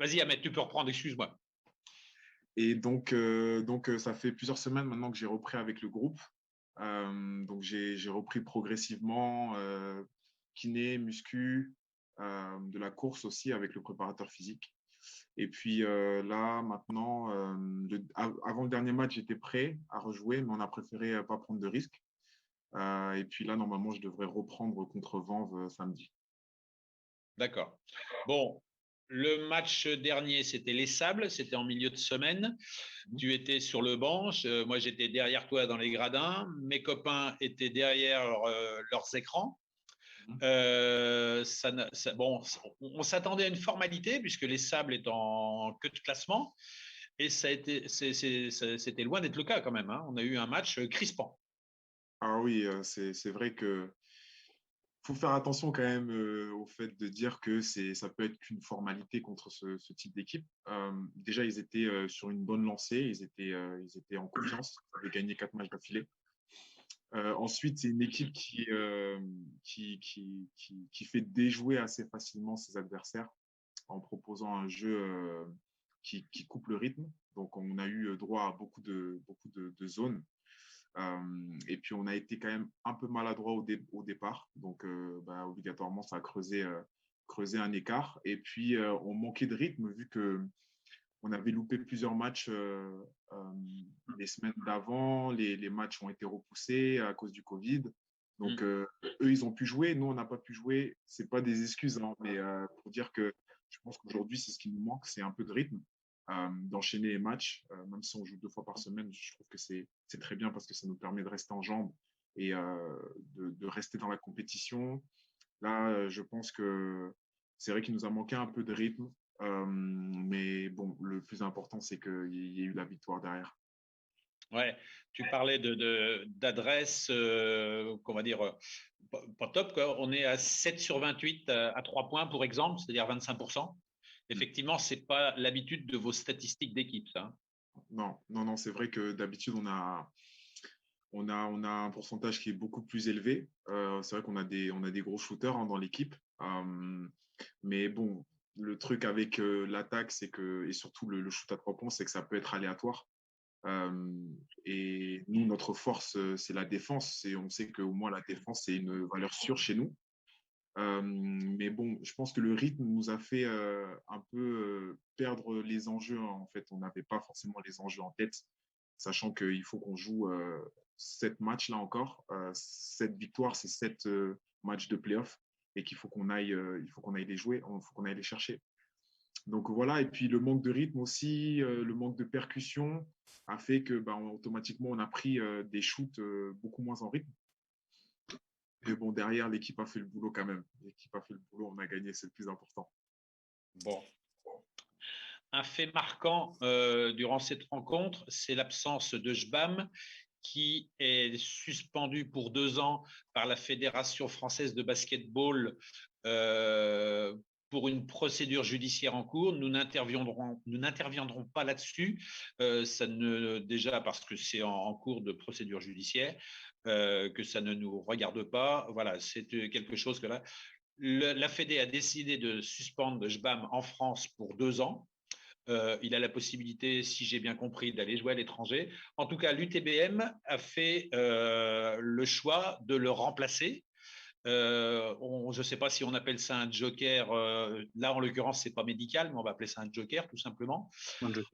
Vas-y, Ahmed, tu peux reprendre, excuse-moi. Et ça fait plusieurs semaines maintenant que j'ai repris avec le groupe. Donc, j'ai repris progressivement kiné, muscu, de la course aussi avec le préparateur physique. Et puis là, maintenant, avant le dernier match, j'étais prêt à rejouer, mais on a préféré pas prendre de risques. Et puis là, normalement, je devrais reprendre contre Vanves samedi. D'accord. Bon, le match dernier, c'était les Sables, c'était en milieu de semaine. Tu étais sur le banc, moi j'étais derrière toi dans les gradins, mes copains étaient derrière leurs écrans. Bon, on s'attendait à une formalité puisque les Sables est en queue de classement et c'était loin d'être le cas quand même, hein. On a eu un match crispant. Ah oui, c'est vrai que faut faire attention quand même au fait de dire que ça peut être qu'une formalité contre ce type d'équipe. Déjà, ils étaient sur une bonne lancée, ils étaient en confiance, ils avaient gagné 4 matchs d'affilée. Ensuite, c'est une équipe qui fait déjouer assez facilement ses adversaires en proposant un jeu qui coupe le rythme. Donc, on a eu droit à beaucoup de zones. Et puis, on a été quand même un peu maladroit au départ. Donc, obligatoirement, ça a creusé un écart. Et puis, on manquait de rythme vu qu'on avait loupé plusieurs matchs les semaines d'avant. Les matchs ont été repoussés à cause du Covid. Donc, eux, ils ont pu jouer. Nous, on n'a pas pu jouer. Ce n'est pas des excuses, hein, mais pour dire que je pense qu'aujourd'hui, c'est ce qui nous manque, c'est un peu de rythme. D'enchaîner les matchs, même si on joue 2 fois par semaine, je trouve que c'est très bien parce que ça nous permet de rester en jambes et de rester dans la compétition. Là, je pense que c'est vrai qu'il nous a manqué un peu de rythme, mais bon, le plus important, c'est qu'il y ait eu la victoire derrière. Ouais, tu parlais d'adresse, qu'on va dire, pas top, quoi. On est à 7 sur 28 à 3 points, pour exemple, c'est-à-dire 25%. Effectivement, ce n'est pas l'habitude de vos statistiques d'équipe, ça, hein. Non, c'est vrai que d'habitude, on a un pourcentage qui est beaucoup plus élevé. C'est vrai qu'on a des gros shooters hein, dans l'équipe. Mais bon, le truc avec l'attaque, c'est que, et surtout le shoot à 3 points, c'est que ça peut être aléatoire. Et nous, notre force, c'est la défense. Et on sait qu'au moins, la défense, c'est une valeur sûre chez nous. Mais bon, je pense que le rythme nous a fait un peu perdre les enjeux, hein. En fait, on n'avait pas forcément les enjeux en tête, sachant qu'il faut qu'on joue 7 matchs là encore. 7 victoires, c'est 7 matchs de playoff et qu'il faut il faut qu'on aille les jouer, il faut qu'on aille les chercher. Donc voilà, et puis le manque de rythme aussi, le manque de percussion a fait que automatiquement on a pris des shoots beaucoup moins en rythme. Mais bon, derrière, l'équipe a fait le boulot quand même. L'équipe a fait le boulot, on a gagné, c'est le plus important. Bon. Un fait marquant durant cette rencontre, c'est l'absence de Jbam, qui est suspendu pour 2 ans par la Fédération française de basketball pour une procédure judiciaire en cours. Nous n'interviendrons pas là-dessus, déjà parce que c'est en cours de procédure judiciaire, que ça ne nous regarde pas. Voilà, c'est quelque chose que là, la Fédé a décidé de suspendre Jbam en France pour 2 ans. Il a la possibilité, si j'ai bien compris, d'aller jouer à l'étranger. En tout cas, l'UTBM a fait le choix de le remplacer. Je ne sais pas si on appelle ça un joker. Là, en l'occurrence, ce n'est pas médical, mais on va appeler ça un joker, tout simplement.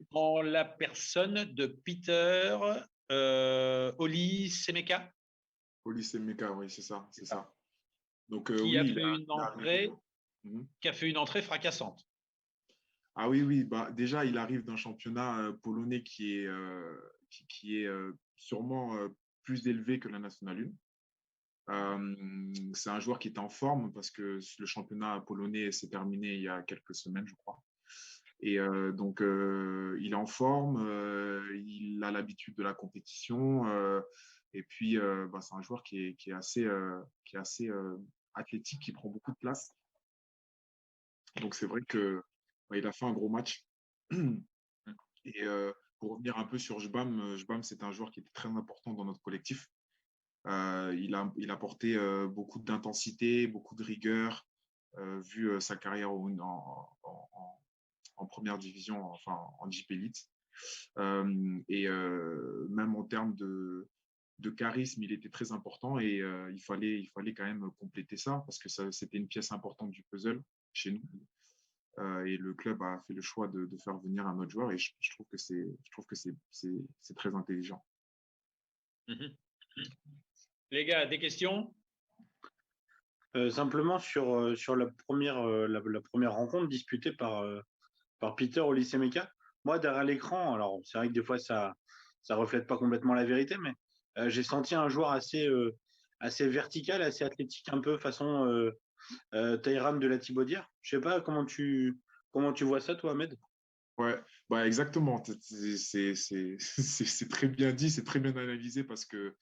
En la personne de Peter Oli Semeka. Oli Semeka, oui, c'est ça. Donc, Qui oui, a fait une entrée, qui a fait une entrée fracassante. Ah oui, déjà, il arrive d'un championnat polonais qui est sûrement plus élevé que la Nationale 1. C'est un joueur qui est en forme parce que le championnat polonais s'est terminé il y a quelques semaines, je crois. Et donc, il est en forme, il a l'habitude de la compétition. Et puis, c'est un joueur qui est assez athlétique, qui prend beaucoup de place. Donc, c'est vrai que il a fait un gros match. Et pour revenir un peu sur Jbam, c'est un joueur qui était très important dans notre collectif. Il a apporté beaucoup d'intensité, beaucoup de rigueur, vu sa carrière en première division, enfin en JP Elite. Même en termes de charisme, il était très important et il fallait quand même compléter ça parce que c'était une pièce importante du puzzle chez nous. Et le club a fait le choix de faire venir un autre joueur et je trouve que c'est très intelligent. Mhm. Les gars, des questions? Simplement sur la première rencontre disputée par Peter au lycée Meka. Moi, derrière l'écran, alors c'est vrai que des fois ça reflète pas complètement la vérité, mais j'ai senti un joueur assez vertical, assez athlétique, un peu façon Tyram de la Thibaudière. Je sais pas comment tu vois ça, toi, Ahmed? Ouais, bah exactement. C'est très bien dit, c'est très bien analysé parce que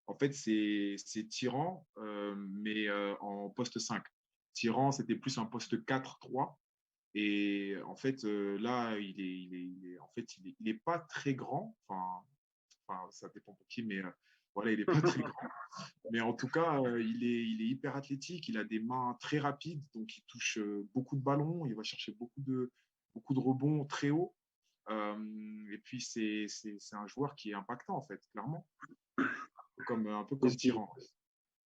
en fait, c'est Tyran, mais en poste 5. Tyran, c'était plus un poste 4-3. Et en fait, là, en fait, il est pas très grand. Enfin, ça dépend pour qui, mais voilà, il n'est pas très grand. Mais en tout cas, il est hyper athlétique. Il a des mains très rapides, donc il touche beaucoup de ballons. Il va chercher beaucoup de rebonds très haut. Et puis, c'est un joueur qui est impactant, en fait, clairement. Un peu C'est comme ce qui, Tyran.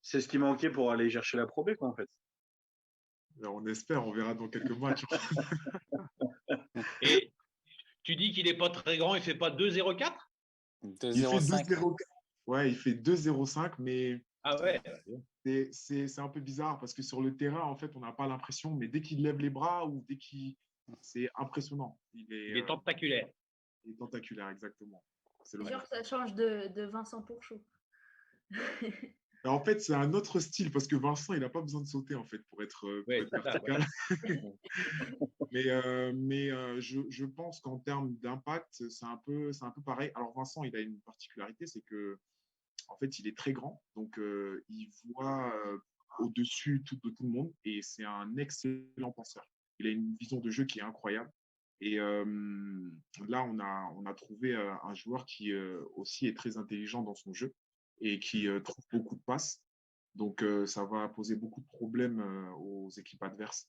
c'est ce qui manquait pour aller chercher la Pro B, quoi, en fait. Alors, on espère, on verra dans quelques matchs. Et tu dis qu'il n'est pas très grand, il ne fait pas 2,04? Il fait 2,05. 2,0. Ouais, il fait 2,05, mais Ah ouais, c'est un peu bizarre parce que sur le terrain, en fait, on n'a pas l'impression, mais dès qu'il lève les bras ou dès qu'il. C'est impressionnant. il est tentaculaire. Il est tentaculaire, exactement. C'est le C'est mot. sûr que ça change de Vincent Pourchot. Et en fait, c'est un autre style parce que Vincent, il n'a pas besoin de sauter en fait pour être Ouais, c'est ça, vertical. Mais je pense qu'en termes d'impact, c'est un peu pareil. Alors Vincent, il a une particularité, c'est que en fait, il est très grand, donc il voit au-dessus de tout le monde et c'est un excellent penseur. Il a une vision de jeu qui est incroyable. Et là, on a trouvé un joueur qui aussi est très intelligent dans son jeu et qui trouve beaucoup de passes. Donc, ça va poser beaucoup de problèmes aux équipes adverses.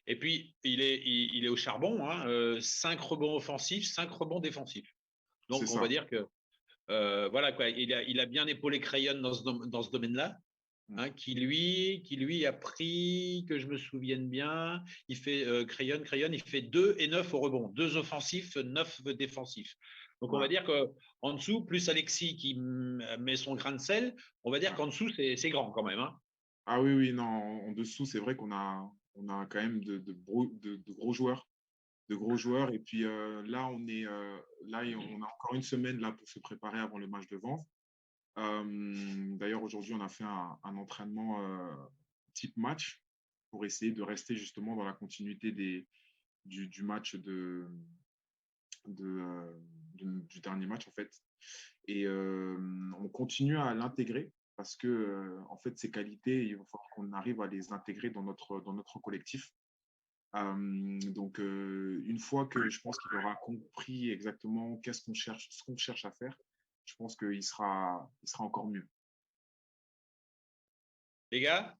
Et puis, il est au charbon, hein, 5 rebonds offensifs, 5 rebonds défensifs. Donc, C'est on ça. va dire que voilà quoi, il a bien épaulé Crayon dans ce domaine-là, hein, qui lui a pris, que je me souvienne bien, il fait Crayon, il fait 2 et 9 au rebond, 2 offensifs, 9 défensifs. Donc on va dire qu'en dessous, plus Alexis qui met son grain de sel, on va dire qu'en dessous, c'est grand quand même. Hein. Ah oui, oui, non, en dessous, c'est vrai on a quand même de gros joueurs. De gros joueurs. Et puis là, on a encore une semaine là, pour se préparer avant le match de Vanves. D'ailleurs, aujourd'hui, on a fait un entraînement type match pour essayer de rester justement dans la continuité du match du dernier match, en fait. Et on continue à l'intégrer parce que, en fait, ses qualités, il va falloir qu'on arrive à les intégrer dans notre collectif. Donc, une fois que je pense qu'il aura compris exactement ce qu'on cherche à faire, je pense qu'il sera encore mieux. Les gars,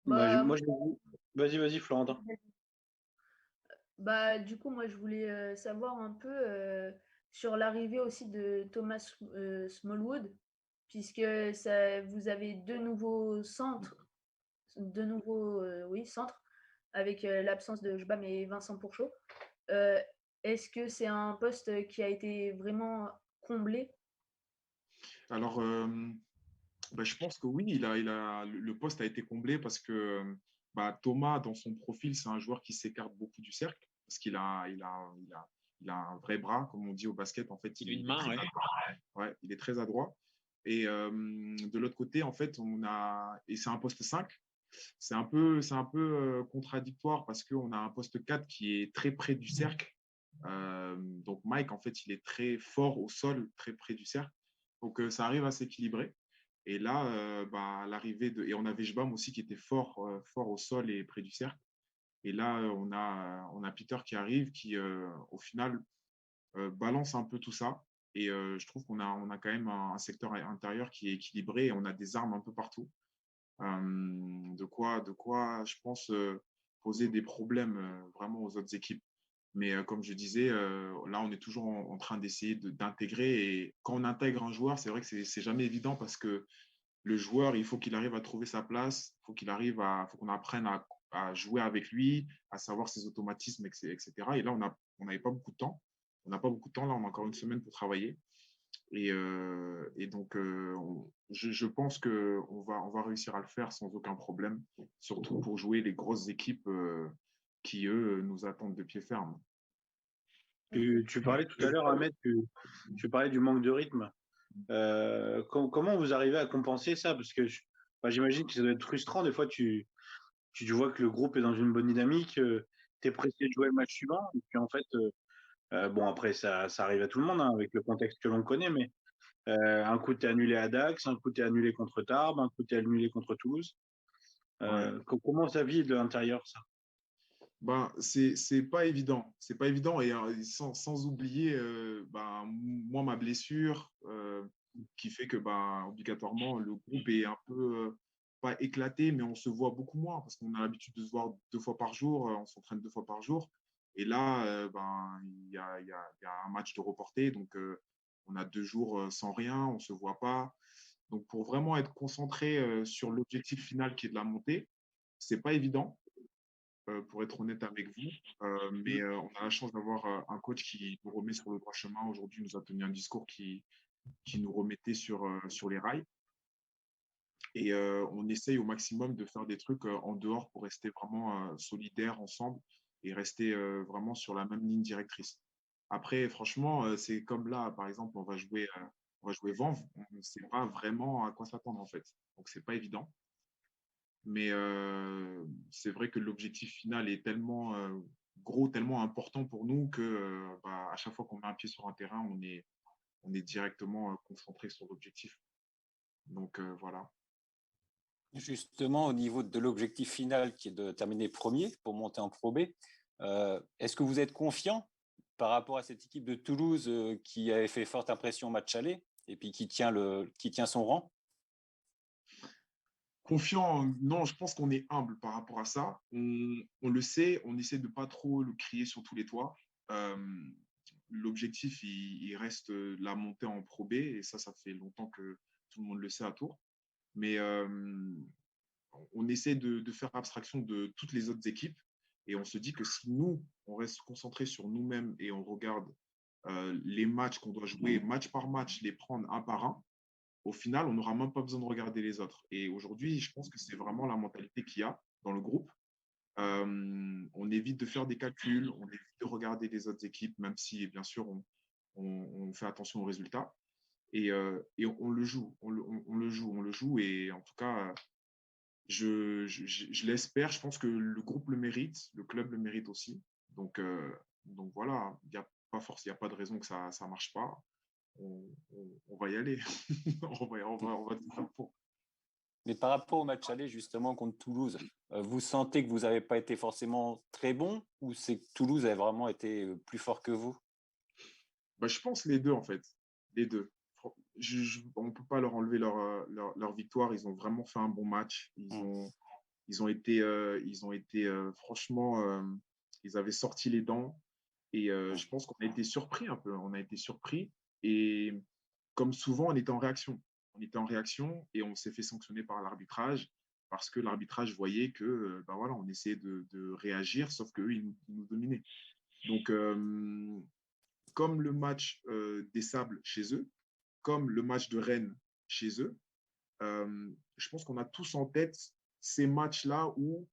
Bah, Vas-y, Florentin. Bah, du coup, moi, je voulais savoir un peu sur l'arrivée aussi de Thomas Smallwood, puisque vous avez deux nouveaux oui, centres, avec l'absence de Jbam et Vincent Pourchot. Est-ce que c'est un poste qui a été vraiment comblé? Alors, bah, je pense que oui, le poste a été comblé parce que bah, Thomas, dans son profil, c'est un joueur qui s'écarte beaucoup du cercle parce il a un vrai bras, comme on dit au basket. En fait, une main, ouais. Ouais, il est très adroit. Et de l'autre côté, en fait, et c'est un poste 5. C'est un peu contradictoire parce qu'on a un poste 4 qui est très près du cercle. Donc Mike, en fait, il est très fort au sol, très près du cercle. Donc ça arrive à s'équilibrer. Et là, bah, et on avait Jbam aussi qui était fort au sol et près du cercle. Et là, on a Peter qui arrive, qui au final balance un peu tout ça. Et je trouve qu'on a quand même un secteur intérieur qui est équilibré et on a des armes un peu partout. De quoi, je pense, poser des problèmes vraiment aux autres équipes. Mais comme je disais, là, on est toujours en train d'essayer d'intégrer. Et quand on intègre un joueur, c'est vrai que c'est jamais évident parce que le joueur, il faut qu'il arrive à trouver sa place, faut qu'on apprenne à jouer avec lui, à savoir ses automatismes, etc. Et là, on n'avait pas beaucoup de temps. On n'a pas beaucoup de temps. Là, on a encore une semaine pour travailler. Et donc, je pense qu'on va réussir à le faire sans aucun problème, surtout pour jouer les grosses équipes qui, eux, nous attendent de pied ferme. Tu parlais tout à l'heure, Ahmed, tu parlais du manque de rythme. Comment vous arrivez à compenser ça? Parce que j'imagine que ça doit être frustrant. Des fois, tu vois que le groupe est dans une bonne dynamique, tu es pressé de jouer le match suivant. Et puis en fait, bon, après, ça arrive à tout le monde avec le contexte que l'on connaît, mais un coup, tu es annulé à Dax, un coup, tu es annulé contre Tarbes, un coup, tu es annulé contre Toulouse. Comment ça vit de l'intérieur, ça? Ben, c'est pas évident. C'est pas évident. Et sans oublier, moi, ma blessure qui fait que, obligatoirement, le groupe est un peu pas éclaté, mais on se voit beaucoup moins parce qu'on a l'habitude de se voir 2 fois par jour. On s'entraîne 2 fois par jour. Et là, il y a un match de reporté. Donc, on a 2 jours sans rien. On se voit pas. Donc, pour vraiment être concentré sur l'objectif final qui est de la montée, c'est pas évident pour être honnête avec vous. Mais on a la chance d'avoir un coach qui nous remet sur le droit chemin. Aujourd'hui, il nous a tenu un discours qui nous remettait sur les rails. Et on essaye au maximum de faire des trucs en dehors pour rester vraiment solidaires ensemble et rester vraiment sur la même ligne directrice. Après, franchement, c'est comme là, par exemple, on va jouer Vanves. On ne sait pas vraiment à quoi s'attendre, en fait. Donc, c'est pas évident. Mais c'est vrai que l'objectif final est tellement gros, tellement important pour nous que à chaque fois qu'on met un pied sur un terrain, on est directement concentré sur l'objectif. Donc voilà. Justement, au niveau de l'objectif final qui est de terminer premier pour monter en Pro B, est-ce que vous êtes confiant par rapport à cette équipe de Toulouse qui avait fait forte impression au match aller et puis qui tient son rang? Confiant, non, je pense qu'on est humble par rapport à ça. On le sait, on essaie de pas trop le crier sur tous les toits. L'objectif, il reste la montée en Pro B, et ça fait longtemps que tout le monde le sait à Tours. Mais on essaie de faire abstraction de toutes les autres équipes, et on se dit que si nous, on reste concentré sur nous-mêmes et on regarde les matchs qu'on doit jouer match par match, les prendre un par un, au final, on n'aura même pas besoin de regarder les autres. Et aujourd'hui, je pense que c'est vraiment la mentalité qu'il y a dans le groupe. On évite de faire des calculs, on évite de regarder les autres équipes, même si, bien sûr, on fait attention aux résultats. Et on le joue, on le joue. Et en tout cas, je l'espère. Je pense que le groupe le mérite, le club le mérite aussi. Donc voilà, il n'y a pas de raison que ça ne marche pas. On va y aller. on va tout faire pour. Mais par rapport au match aller justement contre Toulouse, vous sentez que vous n'avez pas été forcément très bon ou c'est que Toulouse a vraiment été plus fort que vous? Je pense les deux en fait. Les deux. On ne peut pas leur enlever leur victoire. Ils ont vraiment fait un bon match. Ils ont été franchement, ils avaient sorti les dents. Et je pense qu'on a été surpris un peu. On a été surpris. Et comme souvent, on était en réaction. On était en réaction et on s'est fait sanctionner par l'arbitrage parce que l'arbitrage voyait que voilà, on essayait de réagir, sauf qu'eux, ils nous dominaient. Donc, comme le match des Sables chez eux, comme le match de Rennes chez eux, je pense qu'on a tous en tête ces matchs-là où,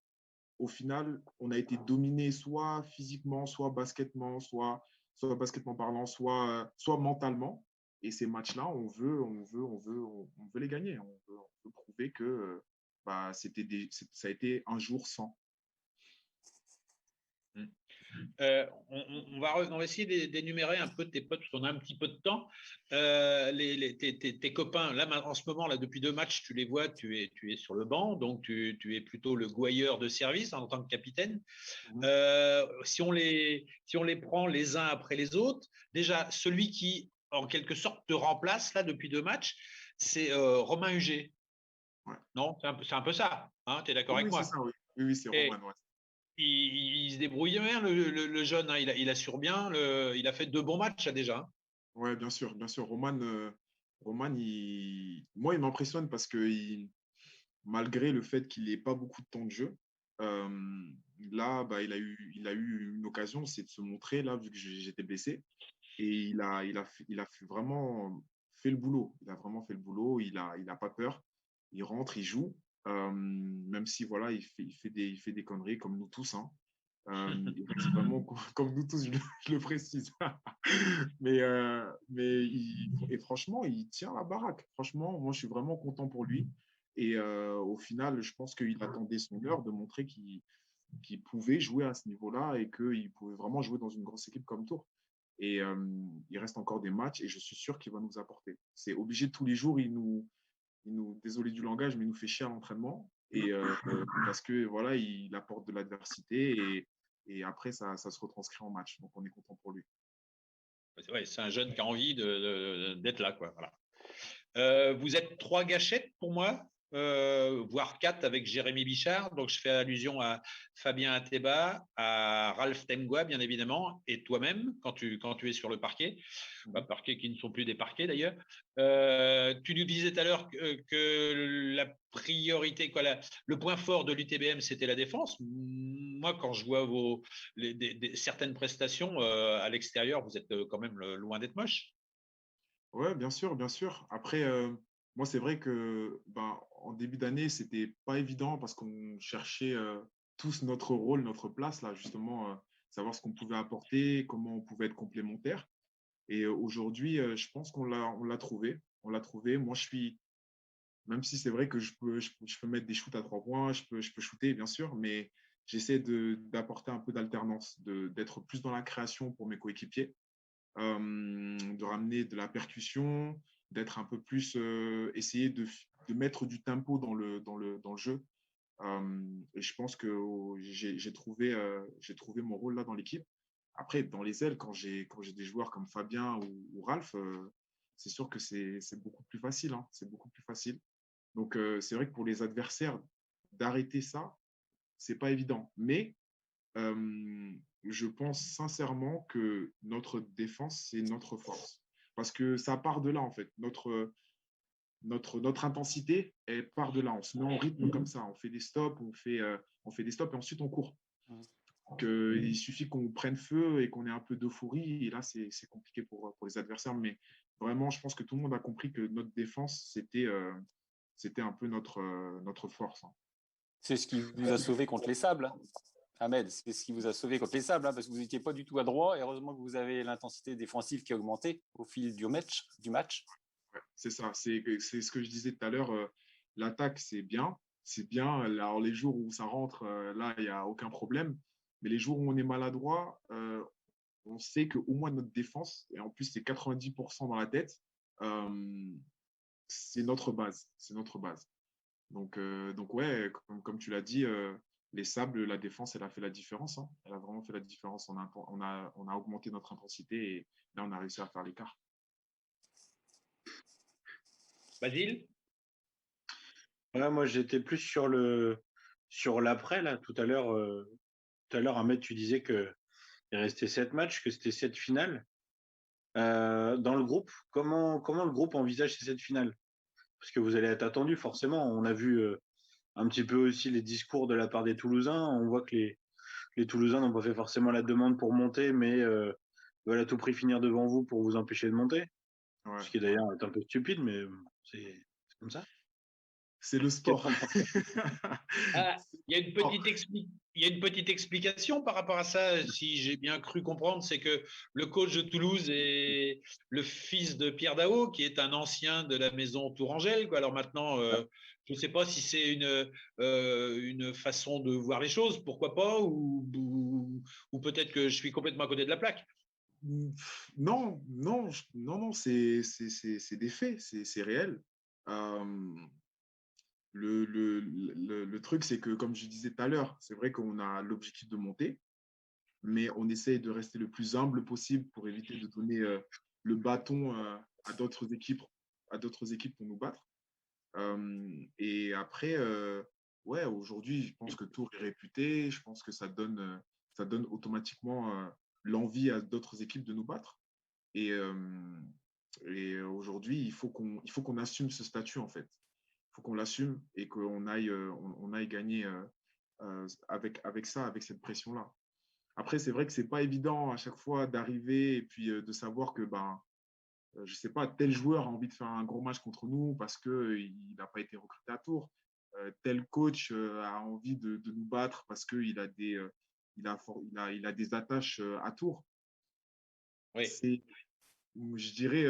au final, on a été dominé soit physiquement, soit baskettement, soit baskettement parlant, soit mentalement. Et ces matchs-là, on veut les gagner. On veut prouver que ça a été un jour sans. On va essayer d'énumérer un peu tes potes, parce qu'on a un petit peu de temps. Tes copains, là, en ce moment, là, depuis 2 matchs, tu les vois, tu es sur le banc, donc tu es plutôt le gouailleur de service en tant que capitaine. Si on les prend les uns après les autres, déjà, celui qui, en quelque sorte, te remplace là depuis 2 matchs, c'est Romain Huget. Ouais. Non, c'est un peu ça. Hein, tu es d'accord avec moi? C'est ça, oui. Oui, c'est Romain. Ouais. il se débrouille bien, le jeune. Hein. Il assure bien. Il a fait 2 bons matchs là, déjà. Hein. Ouais, bien sûr, bien sûr. Roman, moi, il m'impressionne parce que malgré le fait qu'il n'ait pas beaucoup de temps de jeu, euh, là, bah, il a eu une occasion, c'est de se montrer, là, vu que j'étais blessé. Et il a vraiment fait le boulot. Il a vraiment fait le boulot. Il a pas peur. Il rentre, il joue. Même si, voilà, il fait des conneries comme nous tous. Hein. Et principalement, comme nous tous, je le précise. Et franchement, il tient la baraque. Franchement, moi, je suis vraiment content pour lui. Et au final, je pense qu'il attendait son heure de montrer qu'il pouvait jouer à ce niveau-là et qu'il pouvait vraiment jouer dans une grosse équipe comme Tours. Et il reste encore des matchs et je suis sûr qu'il va nous apporter. C'est obligé tous les jours, désolé du langage, mais il nous fait chier à l'entraînement. Et parce que voilà, il apporte de l'adversité et après, ça se retranscrit en match. Donc, on est content pour lui. Ouais, c'est un jeune qui a envie d'être là. Quoi, voilà. Vous êtes 3 gâchettes pour moi, voire 4 avec Jérémy Bichard. Donc, je fais allusion à Fabien Ateba, à Ralph Tengua, bien évidemment, et toi-même quand tu es sur le parquet. Parquets qui ne sont plus des parquets d'ailleurs. Tu nous disais tout à l'heure que la priorité, le point fort de l'UTBM, c'était la défense. Moi, quand je vois certaines prestations à l'extérieur, vous êtes quand même loin d'être moche. Ouais, bien sûr, bien sûr. Après, moi, c'est vrai que ben, en début d'année, c'était pas évident parce qu'on cherchait tous notre rôle, notre place, là, justement, savoir ce qu'on pouvait apporter, comment on pouvait être complémentaire. Et aujourd'hui, je pense qu'on l'a trouvé. On l'a trouvé. Moi, même si c'est vrai que je peux mettre des shoots à 3 points, je peux shooter, bien sûr, mais j'essaie d'apporter un peu d'alternance, d'être plus dans la création pour mes coéquipiers, de ramener de la percussion, d'être un peu plus, essayer de mettre du tempo dans le jeu. Et je pense que j'ai trouvé mon rôle là dans l'équipe. Après, dans les ailes, quand j'ai des joueurs comme Fabien ou Ralph, c'est sûr que c'est beaucoup plus facile. Hein, c'est beaucoup plus facile. Donc, c'est vrai que pour les adversaires, d'arrêter ça, c'est pas évident. Mais je pense sincèrement que notre défense, c'est notre force. Parce que ça part de là, en fait. Notre intensité, elle part de là. On se met en rythme comme ça. On fait des stops, on fait des stops et ensuite on court. Donc, il suffit qu'on prenne feu et qu'on ait un peu d'euphorie. Et là, c'est compliqué pour les adversaires. Mais vraiment, je pense que tout le monde a compris que notre défense, c'était un peu notre force. Hein. C'est ce qui vous a sauvé contre les Sables, hein. Ahmed, c'est ce qui vous a sauvé contre les Sables, hein, parce que vous n'étiez pas du tout à droit. Et heureusement que vous avez l'intensité défensive qui a augmenté au fil du match. Ouais, c'est ça, c'est ce que je disais tout à l'heure. L'attaque, c'est bien. C'est bien. Alors, les jours où ça rentre, là, il n'y a aucun problème. Mais les jours où on est maladroit, on sait qu'au moins notre défense, et en plus, c'est 90% dans la tête, euh, c'est notre base. C'est notre base. Donc ouais, comme tu l'as dit, les Sables, la défense, elle a fait la différence. Hein. Elle a vraiment fait la différence. On a augmenté notre intensité et là, on a réussi à faire l'écart. Basile. Ouais, moi, j'étais plus sur l'après, là. Tout à l'heure, Ahmed, tu disais qu'il restait 7 matchs, que c'était 7 finales. Dans le groupe, comment le groupe envisage ces 7 finales? Parce que vous allez être attendu, forcément. On a vu un petit peu aussi les discours de la part des Toulousains. On voit que les Toulousains n'ont pas fait forcément la demande pour monter, mais veulent à tout prix finir devant vous pour vous empêcher de monter. Ouais. Ce qui d'ailleurs est un peu stupide, mais c'est comme ça. C'est le sport. Ah, il y a une petite explication par rapport à ça, si j'ai bien cru comprendre, c'est que le coach de Toulouse est le fils de Pierre Daot, qui est un ancien de la maison Tourangelle. Quoi. Alors maintenant, je ne sais pas si c'est une façon de voir les choses, pourquoi pas, ou peut-être que je suis complètement à côté de la plaque. Non, non, non, c'est des faits, c'est réel. Euh, le truc, c'est que, comme je disais tout à l'heure, c'est vrai qu'on a l'objectif de monter, mais on essaye de rester le plus humble possible pour éviter de donner le bâton à d'autres équipes pour nous battre. Et après, ouais, aujourd'hui, je pense que Tours est réputé. Je pense que ça donne automatiquement l'envie à d'autres équipes de nous battre. Et, aujourd'hui, il faut qu'on assume ce statut, en fait. Il faut qu'on l'assume et qu'on aille, on aille gagner avec ça, avec cette pression-là. Après, c'est vrai que c'est pas évident à chaque fois d'arriver et puis de savoir que, ben, je sais pas, tel joueur a envie de faire un gros match contre nous parce qu'il n'a pas été recruté à Tours. Tel coach a envie de nous battre parce qu'il a il a des attaches à Tours. Oui. C'est, je dirais,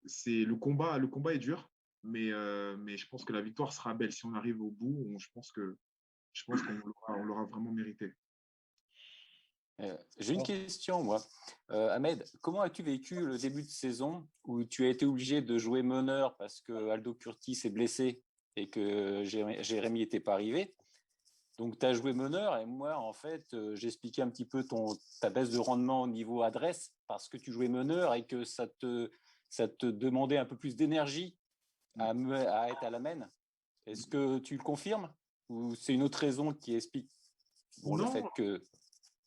c'est le combat est dur, mais je pense que la victoire sera belle. Si on arrive au bout, je pense on l'aura vraiment mérité. J'ai une question, moi. Ahmed, comment as-tu vécu le début de saison où tu as été obligé de jouer meneur parce que Aldo Curtis est blessé et que Jérémy n'était pas arrivé? Donc, tu as joué meneur et moi, en fait, j'expliquais un petit peu ta baisse de rendement au niveau adresse parce que tu jouais meneur et que ça te demandait un peu plus d'énergie à être à la main. Est-ce que tu le confirmes ou c'est une autre raison qui explique le fait Non, que…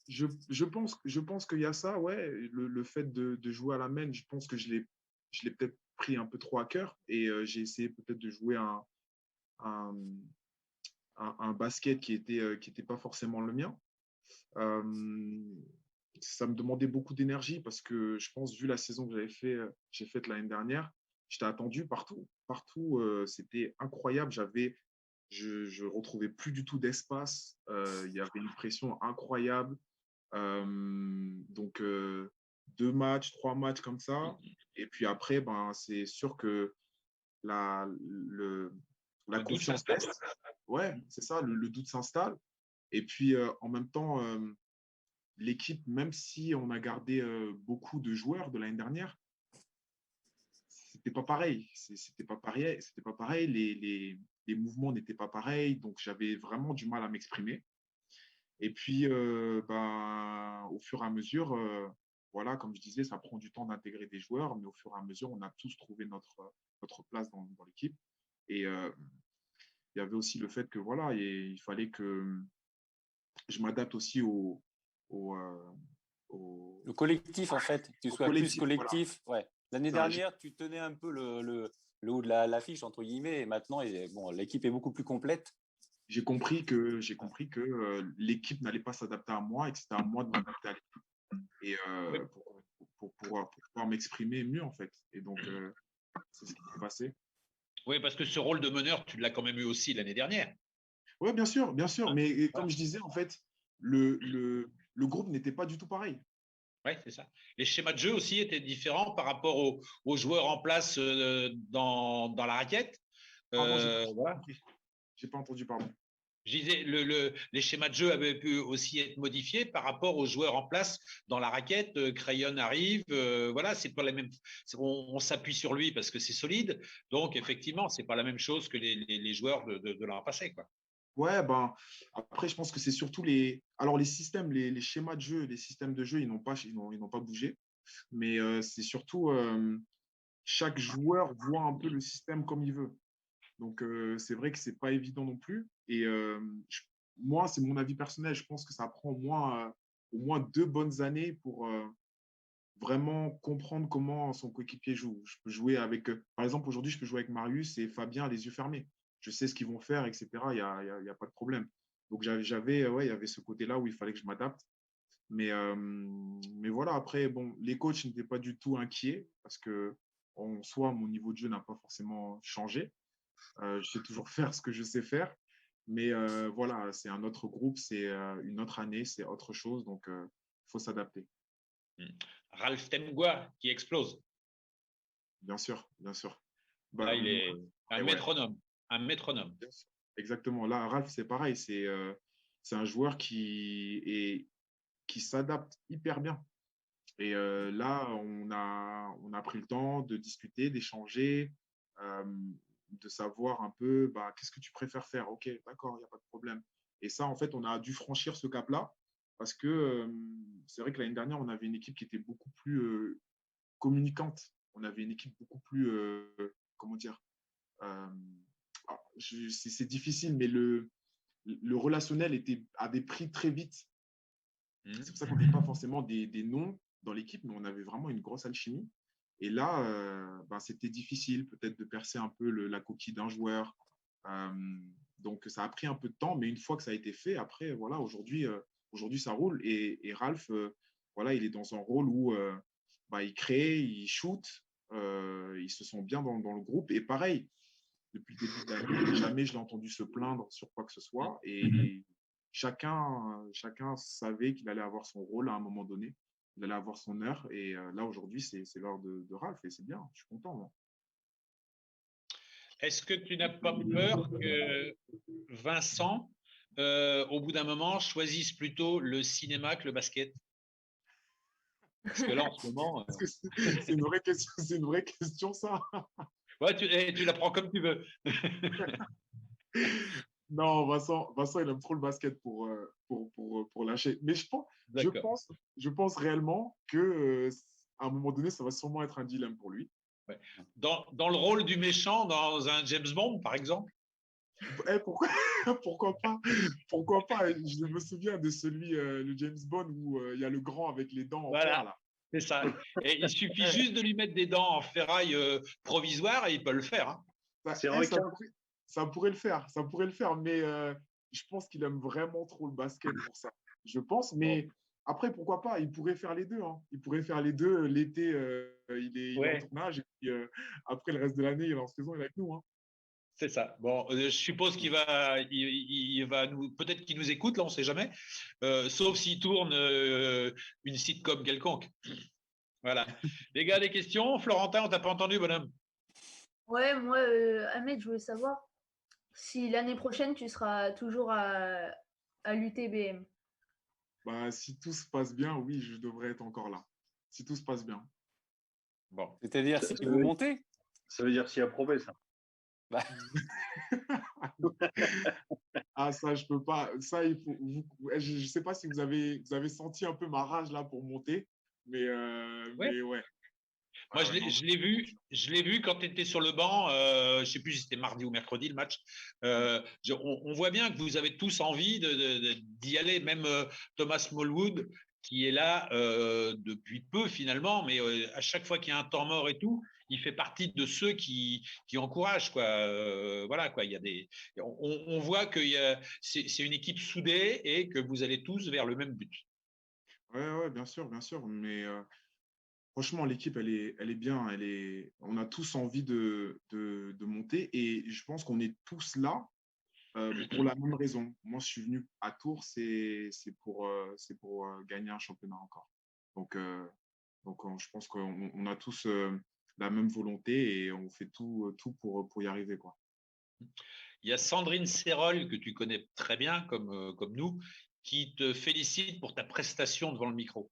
je pense qu'il y a ça, ouais. Le fait de jouer à la main, je pense que je l'ai peut-être pris un peu trop à cœur et j'ai essayé peut-être de jouer un, un basket qui était pas forcément le mien. Euh, Ça me demandait beaucoup d'énergie parce que je pense, vu la saison que j'ai faite l'année dernière, j'étais attendu partout. Partout, c'était incroyable. Je retrouvais plus du tout d'espace. Il y avait une pression incroyable. Donc, 2 matchs, 3 matchs comme ça. Et puis après, ben, c'est sûr que la, la Le doute confiance s'installe. baisse. Ouais, c'est ça, le doute s'installe. Et puis, en même temps, l'équipe, même si on a gardé beaucoup de joueurs de l'année dernière, c'était pas pareil. C'était pas pareil. C'était pas pareil. Les mouvements n'étaient pas pareils. Donc, j'avais vraiment du mal à m'exprimer. Et puis, ben, au fur et à mesure, voilà, comme je disais, ça prend du temps d'intégrer des joueurs, mais au fur et à mesure, on a tous trouvé notre place dans l'équipe. Et il y avait aussi le fait que, voilà, il fallait que je m'adapte aussi au, au, Le collectif, en fait, que tu au sois plus collectif. Voilà. collectif. Ouais. L'année Ça, dernière, tu tenais un peu le haut de l'affiche, entre guillemets, et maintenant, bon, l'équipe est beaucoup plus complète. j'ai compris que l'équipe n'allait pas s'adapter à moi et que c'était à moi de m'adapter à l'équipe et Oui, pour pouvoir m'exprimer mieux, en fait. Et donc, c'est ce qui s'est passé. oui, parce que ce rôle de meneur, tu l'as quand même eu aussi l'année dernière. Oui, bien sûr. Hein. Mais comme Voilà. je disais, en fait, le groupe n'était pas du tout pareil. Oui, c'est ça. Les schémas de jeu aussi étaient différents par rapport aux joueurs en place dans la raquette. Pardon, j'ai pas Voilà. compris. J'ai pas entendu, pardon. Je disais, les schémas de jeu avaient pu aussi être modifiés par rapport aux joueurs en place dans la raquette. Crayon arrive, voilà, c'est pas la même. On s'appuie sur lui parce que c'est solide. Donc effectivement, c'est pas la même chose que les joueurs de l'an passé, quoi. Ouais, ben, après, je pense que c'est surtout alors les systèmes, les schémas de jeu, les systèmes de jeu, ils n'ont pas bougé. Mais c'est surtout, chaque joueur voit un peu le système comme il veut. Donc, c'est vrai que c'est pas évident non plus. Et moi, c'est mon avis personnel. Je pense que ça prend au moins 2 bonnes années pour vraiment comprendre comment son coéquipier joue. Je peux jouer avec, par exemple, aujourd'hui, je peux jouer avec Marius et Fabien les yeux fermés. Je sais ce qu'ils vont faire, etc. Il y a pas de problème. Donc, ouais, il y avait ce côté-là où il fallait que je m'adapte. Mais voilà, après, bon, les coachs n'étaient pas du tout inquiets parce que, en soi, mon niveau de jeu n'a pas forcément changé. Je sais toujours faire ce que je sais faire. Mais voilà, c'est un autre groupe, c'est une autre année, c'est autre chose. Donc, il faut s'adapter. Ralph Temgua qui explose. Bien sûr, bien sûr. Là, Bah, il est un et ouais, métronome. Un métronome. bien sûr. Exactement. Là, Ralph, c'est pareil. C'est un joueur qui s'adapte hyper bien. Et là, on a pris le temps de discuter, d'échanger, euh, de savoir un peu bah, qu'est-ce que tu préfères faire. Ok, d'accord, il n'y a pas de problème. Et ça, en fait, on a dû franchir ce cap-là parce que c'est vrai que l'année dernière, on avait une équipe qui était beaucoup plus communicante. On avait une équipe beaucoup plus, comment dire, euh, c'est difficile, mais le relationnel avait pris très vite. C'est pour ça qu'on n'avait pas forcément des noms dans l'équipe, mais on avait vraiment une grosse alchimie. Et là, c'était difficile peut-être de percer un peu la coquille d'un joueur. Donc, ça a pris un peu de temps, mais une fois que ça a été fait, après, voilà, aujourd'hui, ça roule. Et Ralph, voilà, il est dans un rôle où il crée, il shoot, il se sent bien dans le groupe. Et pareil, depuis le début de l'année, jamais je l'ai entendu se plaindre sur quoi que ce soit. Et chacun savait qu'il allait avoir son rôle à un moment donné. Il allait avoir son heure. Et là, aujourd'hui, c'est l'heure de Ralph. Et c'est bien, je suis content. Moi. Est-ce que tu n'as pas peur que Vincent, au bout d'un moment, choisisse plutôt le cinéma que le basket? Parce que là, en ce moment. C'est une vraie question, c'est une vraie question, ça. Ouais, tu la prends comme tu veux. Non, Vincent, il aime trop le basket pour lâcher. Mais je pense réellement que à un moment donné, ça va sûrement être un dilemme pour lui. Ouais. Dans le rôle du méchant dans un James Bond, par exemple? Pourquoi pas? Pourquoi pas? Je me souviens de celui, le James Bond, où il y a le grand avec les dents en fer. Là. C'est ça. Et il suffit juste de lui mettre des dents en ferraille provisoire et il peut le faire. Hein. Ça pourrait le faire. Ça pourrait le faire. Mais je pense qu'il aime vraiment trop le basket pour ça. Je pense. Mais après, pourquoi pas? Il pourrait faire les deux. Hein. Il pourrait faire les deux. L'été, il est en tournage. Et puis après, le reste de l'année, il est en saison, il est avec nous. Hein. C'est ça. Bon, je suppose qu'il va, il va nous, peut-être qu'il nous écoute, là, on ne sait jamais, sauf s'il tourne une sitcom quelconque. Voilà. Les gars, des questions? Florentin, on t'a pas entendu, bonhomme? Ouais, moi, Ahmed, je voulais savoir si l'année prochaine, tu seras toujours à l'UTBM. Si tout se passe bien, oui, je devrais être encore là. Si tout se passe bien. Bon. C'est-à-dire si vous montez? Ça veut dire s'il y a probé, ça. Ça, je peux pas. Ça, il faut. Je sais pas si vous avez senti un peu ma rage là pour monter, mais ouais. Moi, je l'ai vu quand tu étais sur le banc. Je ne sais plus si c'était mardi ou mercredi le match. On voit bien que vous avez tous envie d'y aller. Même Thomas Smallwood, qui est là depuis peu finalement, mais à chaque fois qu'il y a un temps mort et tout, il fait partie de ceux qui encouragent. Voilà, quoi. Il y a on voit que c'est une équipe soudée et que vous allez tous vers le même but. Ouais, bien sûr. Mais franchement, l'équipe, elle est bien. On a tous envie de monter et je pense qu'on est tous là pour la même raison. Moi, je suis venu à Tours, c'est pour gagner un championnat encore. Donc, je pense qu'on a tous la même volonté et on fait tout pour y arriver, quoi. Il y a Sandrine Serrol, que tu connais très bien, comme nous, qui te félicite pour ta prestation devant le micro.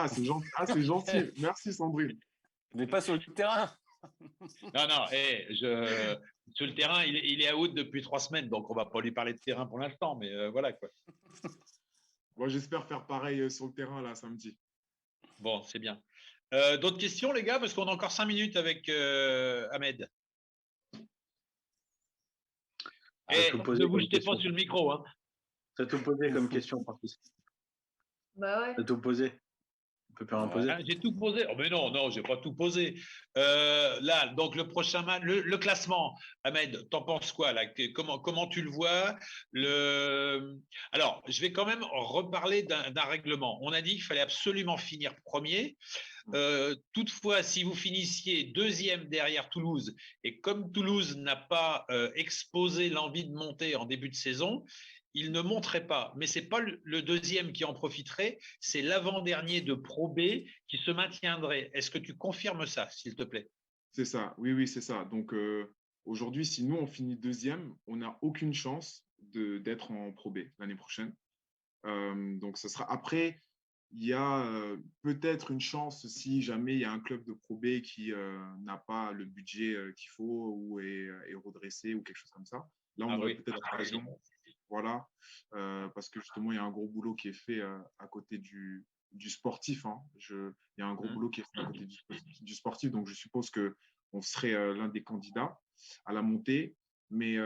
C'est gentil. Merci, Sandrine. Mais pas sur le terrain. Non, sur le terrain, il est out depuis 3 semaines, donc on ne va pas lui parler de terrain pour l'instant, mais voilà, quoi. Moi, j'espère faire pareil sur le terrain, là, samedi. Bon, c'est bien. D'autres questions, les gars, parce qu'on a encore 5 minutes avec Ahmed. Ne vous jetez pas sur le micro. Hein. Ça t'a posé comme question, Patrice. Bah ouais. Ça t'a posé. On peut pas en poser. J'ai tout posé. Oh, mais non, j'ai pas tout posé. Là, donc le prochain match, le classement, Ahmed, t'en penses quoi là? Comment tu le vois? Alors, je vais quand même reparler d'un règlement. On a dit qu'il fallait absolument finir premier. Toutefois, si vous finissiez deuxième derrière Toulouse, et comme Toulouse n'a pas exposé l'envie de monter en début de saison, il ne monterait pas. Mais ce n'est pas le deuxième qui en profiterait, c'est l'avant-dernier de Pro B qui se maintiendrait. Est-ce que tu confirmes ça, s'il te plaît? C'est ça, oui, c'est ça. Donc aujourd'hui, si nous, on finit deuxième, on n'a aucune chance d'être en Pro B l'année prochaine. Donc, ce sera après. Il y a peut-être une chance si jamais il y a un club de Pro B qui n'a pas le budget qu'il faut ou est redressé ou quelque chose comme ça. Là, on aurait peut-être l'occasion. Voilà. Parce que justement, il y a un gros boulot qui est fait à côté du sportif. Hein. Il y a un gros boulot qui est fait à côté du sportif. Donc, je suppose qu'on serait l'un des candidats à la montée. Mais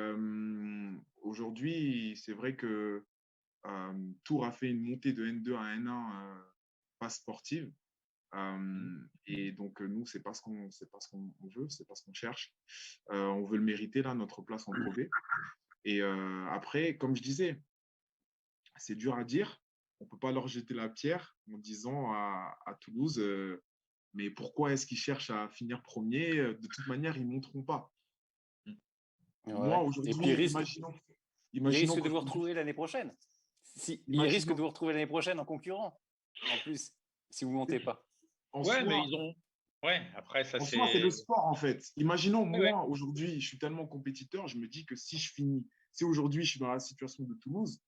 aujourd'hui, c'est vrai que Tours a fait une montée de N2 à N1 pas sportive. Et donc, nous, c'est pas ce qu'on veut, c'est pas ce qu'on cherche. On veut le mériter, là, notre place en Pro B. Et après, comme je disais, c'est dur à dire. On ne peut pas leur jeter la pierre en disant à Toulouse, mais pourquoi est-ce qu'ils cherchent à finir premier? De toute manière, ils ne monteront pas. Moi, Ouais. Et puis, aujourd'hui, imaginons il risque de vous qu'aujourd'hui, retrouver l'année prochaine. Il risque imaginons, de vous retrouver l'année prochaine en concurrent, en plus, si vous ne montez pas. en Ouais, mais soi, ils ont. Ouais, après, ça en soi, c'est le c'est. sport, en fait. Imaginons, Ouais, ouais. moi, aujourd'hui, je suis tellement compétiteur, je me dis que si aujourd'hui je suis dans la situation de Toulouse,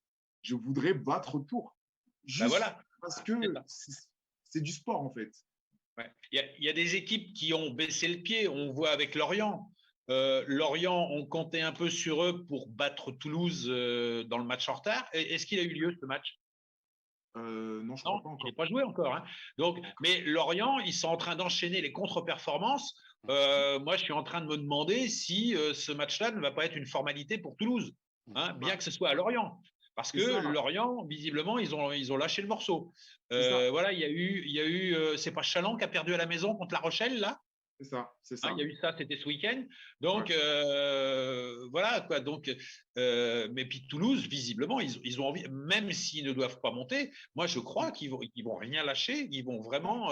je voudrais battre Tours. Bah Juste voilà, parce c'est que ça. c'est du sport, en fait. Ouais. Il y a des équipes qui ont baissé le pied. On voit avec Lorient. Lorient, on comptait un peu sur eux pour battre Toulouse dans le match en retard. Est-ce qu'il a eu lieu ce match? Non, je Non, crois pas il encore. n'est pas joué encore. Hein. Donc, mais Lorient, ils sont en train d'enchaîner les contre-performances. Moi, je suis en train de me demander si ce match-là ne va pas être une formalité pour Toulouse, hein, bien que ce soit à Lorient. Parce C'est que ça, Lorient, visiblement, ils ont lâché le morceau. c'est ça, Voilà, il y a eu c'est pas Chaland qui a perdu à la maison contre La Rochelle, là? c'est ça, c'est Hein, ça. il y a eu ça, c'était ce week-end. Donc, Ouais. voilà, quoi. Donc, mais puis Toulouse, visiblement, ils ont envie, même s'ils ne doivent pas monter, moi, je crois qu'ils vont rien lâcher. Ils vont vraiment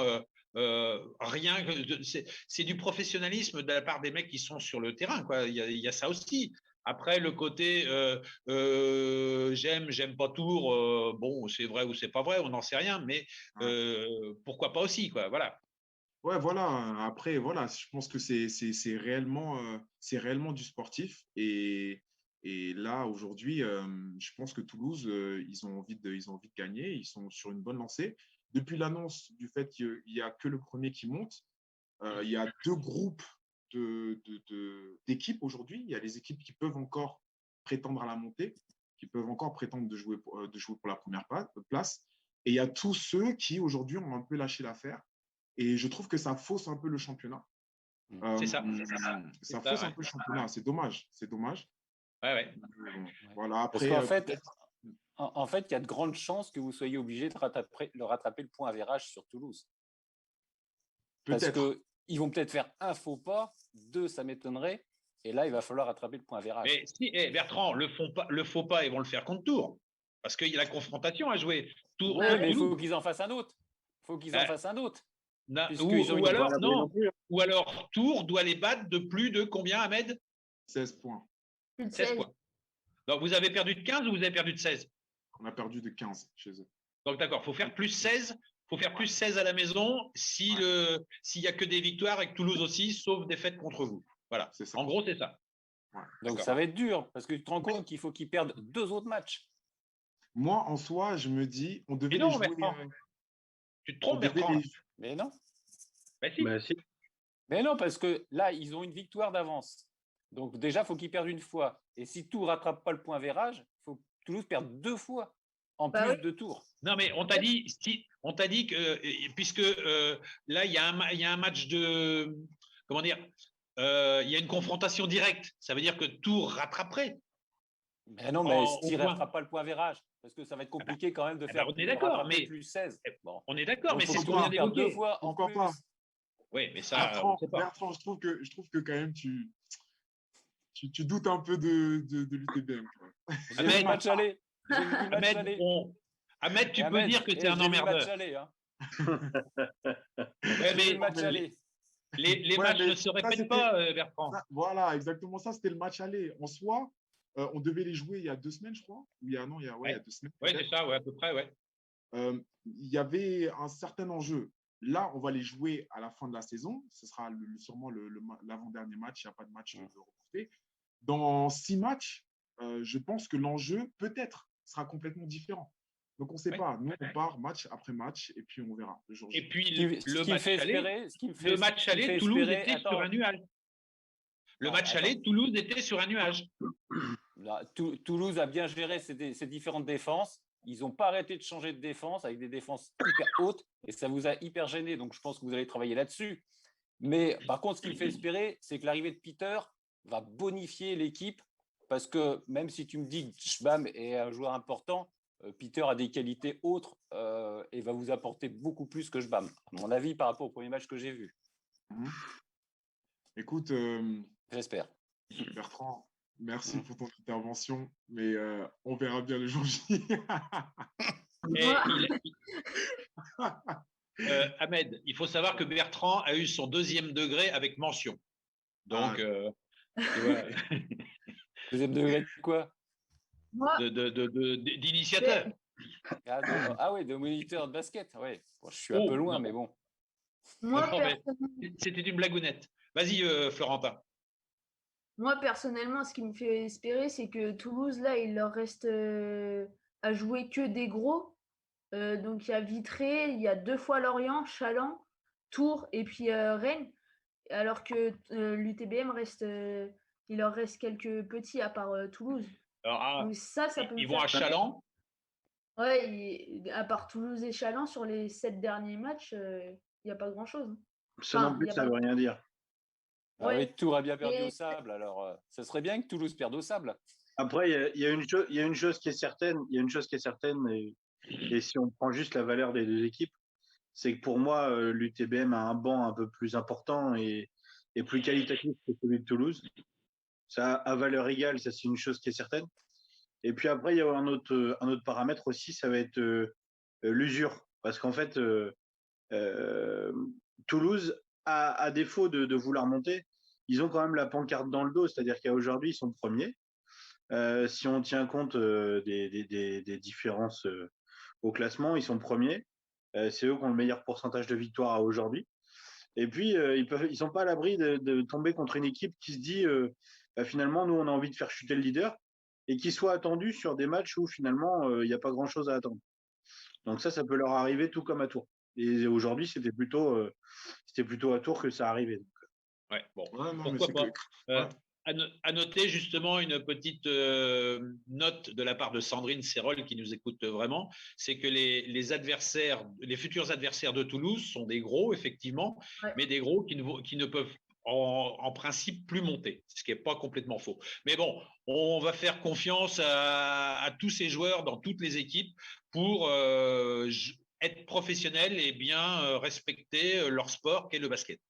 rien. C'est du professionnalisme de la part des mecs qui sont sur le terrain, quoi. Il y a ça aussi. Après, le côté j'aime pas Tours, bon, c'est vrai ou c'est pas vrai, on n'en sait rien, mais Ouais. pourquoi pas aussi, quoi. Voilà. Ouais, voilà. Après, voilà, je pense que c'est réellement du sportif. Et là, aujourd'hui, je pense que Toulouse, ils ont envie de gagner. Ils sont sur une bonne lancée. Depuis l'annonce du fait qu'il n'y a que le premier qui monte, il y a deux groupes d'équipes aujourd'hui. Il y a les équipes qui peuvent encore prétendre à la montée, qui peuvent encore prétendre de jouer pour la première place. Et il y a tous ceux qui, aujourd'hui, ont un peu lâché l'affaire. Et je trouve que ça fausse un peu le championnat. C'est ça. Ça Ça, fausse un ouais. peu le championnat. C'est dommage. C'est dommage. Ouais, ouais. Bon, voilà, Parce après, qu'en fait, peut-être. en fait, il y a de grandes chances que vous soyez obligé de rattraper le point average sur Toulouse. Parce Peut-être. qu'ils vont peut-être faire un faux pas, deux, ça m'étonnerait. Et là, il va falloir rattraper le point average. Mais si, Bertrand, le faux pas, ils vont le faire contre Tours. Parce qu'il y a la confrontation à jouer. Tours, Oui, mais il Toulouse. faut qu'ils en fassent un autre. Il faut qu'ils en fassent un autre. Puisqu'ils ont Ou une... alors, Pas non. non plus. Ou alors, Tours doit les battre de plus de combien, Ahmed? 16 points. Plus de 16 16. points. Donc, vous avez perdu de 15 ou vous avez perdu de 16? On a perdu de 15 chez eux. Donc, d'accord, il faut faire plus 16. Il faut faire plus 16 à la maison s'il n'y a que des victoires avec Toulouse aussi, sauf défaite contre vous. Voilà. C'est ça. En gros, c'est ça. Ouais. Donc D'accord. ça va être dur, parce que tu te rends compte qu'il faut qu'ils perdent deux autres matchs. Moi, en soi, je me dis, on devait Mais non, les jouer. Bertrand. Tu te On trompes, devait Bertrand. les... Mais non. Ben si. Bah, si. Mais non, parce que là, ils ont une victoire d'avance. Donc déjà, il faut qu'ils perdent une fois. Et si Tours ne rattrape pas le point average, il faut que Toulouse perde deux fois, en Bah plus oui. de Tours. Non, mais on t'a dit, on t'a dit que, puisque là, il y a un match de. Comment dire? Il y a une confrontation directe. Ça veut dire que Tours rattraperait. Mais non, mais s'ils ne rattrapent pas le point average, parce que ça va être compliqué quand même de faire on est d'accord, rattraper mais plus 16. Bon. on est d'accord, Donc, mais faut c'est ce que qu'on Toulouse vient perde deux d'évoquer. fois en Pourquoi plus. pas? Oui, mais ça, on Bertrand, ne sait pas. Bertrand, je trouve que quand même, tu doutes un peu de l'UTBM. J'ai vu le match aller. J'ai vu le match Ahmed, aller. Ahmed, tu Et peux Ahmed, dire que c'est un j'ai vu le match emmerdeur. aller. Hein. Ouais, J'ai vu mais le match aller. les Ouais, matchs mais ne se ça, répètent c'était- pas, Bertrand. Voilà, exactement ça, c'était le match aller. En soi, on devait les jouer il y a 2 semaines, je crois. Ou il y a 2 semaines. Oui, peut-être. c'est ça, ouais, à peu près, ouais. Il y avait un certain enjeu. Là, on va les jouer à la fin de la saison. Ce sera sûrement l'avant-dernier match. Il n'y a pas de match reporté. Dans 6 matchs, je pense que l'enjeu, peut-être, sera complètement différent. Donc, on ne sait Ouais. pas. Nous, on part match après match et puis on verra le jour J. Et puis, Ce le qui me match fait aller, espérer, Toulouse était attends, sur un nuage. Le Non, match attends. aller, Toulouse était sur un nuage. Là, Toulouse a bien géré ses différentes défenses. Ils n'ont pas arrêté de changer de défense avec des défenses hyper hautes et ça vous a hyper gêné. Donc, je pense que vous allez travailler là-dessus. Mais par contre, ce qui me fait espérer, c'est que l'arrivée de Peter va bonifier l'équipe Parce que même si tu me dis que Schbam est un joueur important, Peter a des qualités autres et va vous apporter beaucoup plus que Schbam, à mon avis, par rapport au premier match que j'ai vu. Écoute, J'espère. Bertrand, merci pour ton intervention, mais on verra bien le jour J. Et Ahmed, il faut savoir que Bertrand a eu son 2e degré avec mention. Donc, tu vois, Deuxième degré de quoi? Moi, d'initiateur. Ah oui, de moniteur de basket. Ouais. Bon, je suis un Oh, peu loin, non. mais bon. moi, Non, mais personnellement, c'était une blagounette. Vas-y, Florentin. moi, personnellement, ce qui me fait espérer, c'est que Toulouse, là, il leur reste à jouer que des gros. Donc, il y a Vitré, il y a 2 fois Lorient, Chaland, Tours et puis Rennes. Alors que l'UTBM reste, il leur reste quelques petits à part Toulouse. Alors, Donc ça peut me ils vont faire à Chaland. Ouais, à part Toulouse et Chaland, sur les 7 derniers matchs, il n'y a pas grand-chose. Ça Enfin, non plus, y a ça pas veut rien dire. Ah Ouais. oui, Tours a bien perdu Et- au sable. Alors, ça serait bien que Toulouse perde au sable. Après, il y a une chose qui est certaine, et si on prend juste la valeur des deux équipes, c'est que pour moi, l'UTBM a un banc un peu plus important et plus qualitatif que celui de Toulouse. Ça, à valeur égale, ça c'est une chose qui est certaine. Et puis après, il y a un autre paramètre aussi, ça va être l'usure. Parce qu'en fait, euh, Toulouse, à défaut de vouloir monter, ils ont quand même la pancarte dans le dos, c'est-à-dire qu'aujourd'hui, ils sont premiers. Si on tient compte des différences au classement, ils sont premiers. C'est eux qui ont le meilleur pourcentage de victoire à aujourd'hui. Et puis, ils sont pas à l'abri de tomber contre une équipe qui se dit finalement, nous, on a envie de faire chuter le leader et qui soit attendu sur des matchs où finalement, il n'y a pas grand-chose à attendre. Donc ça peut leur arriver tout comme à Tours. Et aujourd'hui, c'était plutôt à Tours que ça arrivait. Ouais, bon, Ouais, non, mais pourquoi c'est pas. ouais. À noter justement une petite note de la part de Sandrine Serrol qui nous écoute vraiment, c'est que les adversaires, les futurs adversaires de Toulouse sont des gros, effectivement, Ouais. mais des gros qui ne peuvent en principe plus monter, ce qui n'est pas complètement faux. Mais bon, on va faire confiance à tous ces joueurs dans toutes les équipes pour être professionnels et bien respecter leur sport qu'est le basket.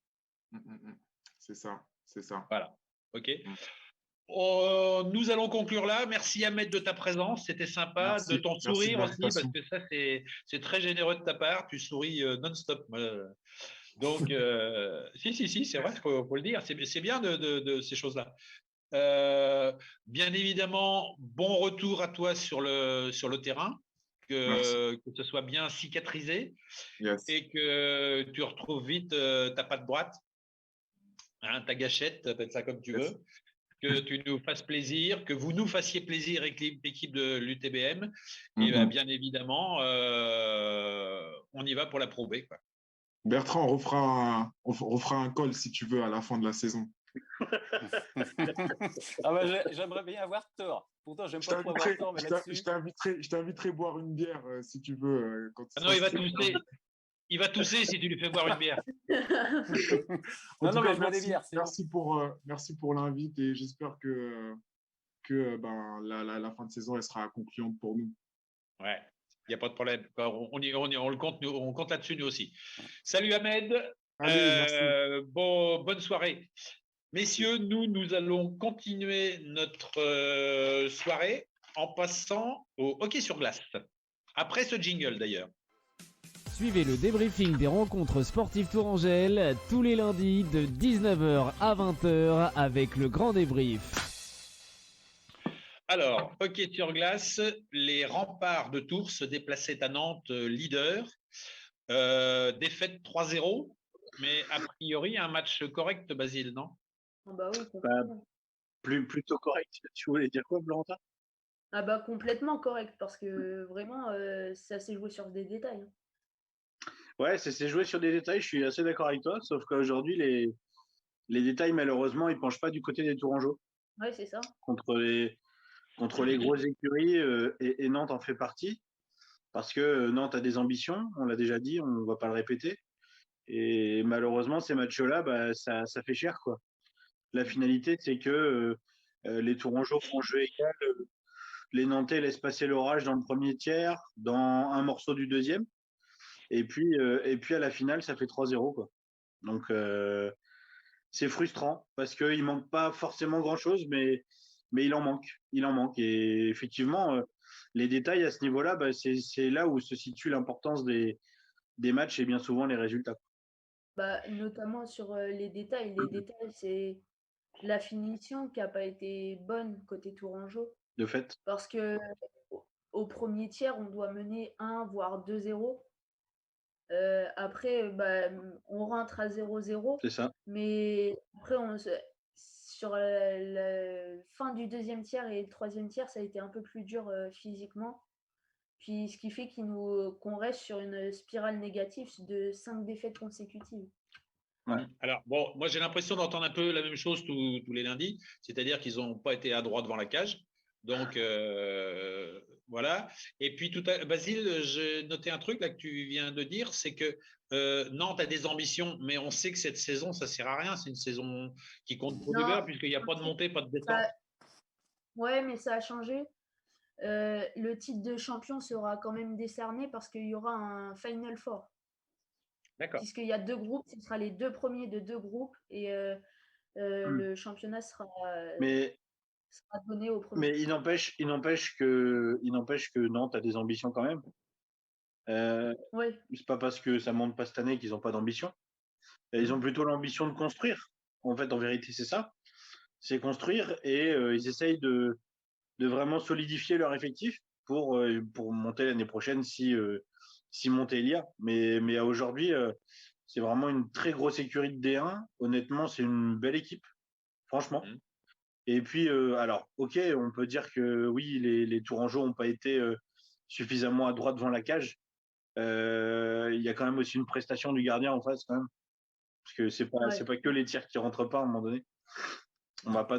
C'est ça, c'est ça. Voilà, ok. Mm. Nous allons conclure là. Merci Ahmed de ta présence, c'était sympa, Merci. de ton Merci sourire de aussi, parce l'invitation. que ça c'est très généreux de ta part. Tu souris non-stop. Donc, si, c'est vrai, faut le dire. C'est bien de ces choses-là. Bien évidemment, bon retour à toi sur le terrain, que ce soit bien cicatrisé Yes. et que tu retrouves vite ta patte droite, hein, ta gâchette, appelle ça comme tu veux. Que tu nous fasses plaisir, que vous nous fassiez plaisir avec l'équipe de l'UTBM. Et bien évidemment, on y va pour la Pro B, quoi. Bertrand, on refera un call si tu veux à la fin de la saison. Ah bah, j'aimerais bien avoir tort. Pourtant, j'aime pas trop avoir tort, mais là-dessus. Je t'inviterai boire une bière si tu veux. Quand Ah non, il va tousser. Il va tousser si tu lui fais boire une bière. En tout cas, mais je bois des bières. Merci pour l'invite et j'espère que la fin de saison elle sera concluante pour nous. Ouais, il n'y a pas de problème. On compte là-dessus nous aussi. Salut Ahmed. Allez, merci. Bonne soirée. Messieurs, nous allons continuer notre soirée en passant au hockey sur glace. Après ce jingle d'ailleurs. Suivez le débriefing des rencontres sportives tourangelles tous les lundis de 19h à 20h avec le grand débrief. Alors, hockey sur glace, les remparts de Tours se déplaçaient à Nantes leader. Défaite 3-0, mais a priori un match correct, Basile, non? Bah oui, complètement. Plutôt correct. Tu voulais dire quoi, Valentin? Ah bah complètement correct, parce que vraiment, ça s'est joué sur des détails. Ouais, ça s'est joué sur des détails, je suis assez d'accord avec toi, sauf qu'aujourd'hui, les détails, malheureusement, ils ne penchent pas du côté des Tourangeaux. Ouais, c'est ça. Contre les grosses écuries, et Nantes en fait partie, parce que Nantes a des ambitions, on l'a déjà dit, on ne va pas le répéter. Et malheureusement, ces matchs-là, ça fait cher, quoi. La finalité, c'est que Les Tourangeaux font jeu égal. Les Nantais laissent passer l'orage dans le premier tiers, dans un morceau du deuxième. Et puis à la finale, ça fait 3-0, quoi. Donc, c'est frustrant parce qu'il ne manque pas forcément grand-chose, mais il en manque. Il en manque. Et effectivement, les détails à ce niveau-là, bah, c'est là où se situe l'importance des matchs et bien souvent les résultats. Bah, notamment sur les détails. Les détails, c'est la finition qui n'a pas été bonne côté Tourangeau. De fait. Parce que au premier tiers, on doit mener 1 voire 2-0. Après, bah, on rentre à 0-0. C'est ça. Mais après, sur la fin du deuxième tiers et le troisième tiers, ça a été un peu plus dur physiquement. Puis ce qui fait qu'on reste sur une spirale négative de 5 défaites consécutives. Ouais. Alors, bon, moi j'ai l'impression d'entendre un peu la même chose tous les lundis, c'est-à-dire qu'ils n'ont pas été à droit devant la cage. Donc, voilà. Et puis, Basile, j'ai noté un truc là que tu viens de dire, c'est que Nantes a des ambitions, mais on sait que cette saison, ça ne sert à rien. C'est une saison qui compte pour le beurre, puisqu'il n'y a pas de montée, pas de descente. Ouais, mais ça a changé. Le titre de champion sera quand même décerné parce qu'il y aura un Final Four. D'accord. Puisqu'il y a 2 groupes, ce sera les 2 premiers de 2 groupes et le championnat sera donné au premier. Mais il n'empêche que Nantes a des ambitions quand même. Oui. C'est pas parce que ça monte pas cette année qu'ils n'ont pas d'ambition. Ils ont plutôt l'ambition de construire. En fait, en vérité, c'est ça. C'est construire et ils essayent de vraiment solidifier leur effectif pour monter l'année prochaine si monter il y a. Mais à aujourd'hui, c'est vraiment une très grosse écurie de D1. Honnêtement, c'est une belle équipe, franchement. Et puis, alors, ok, on peut dire que oui, les Tourangeaux n'ont pas été suffisamment à droite devant la cage. Il y a quand même aussi une prestation du gardien en face, quand même. Parce que c'est pas que les tirs qui rentrent pas à un moment donné. On va pas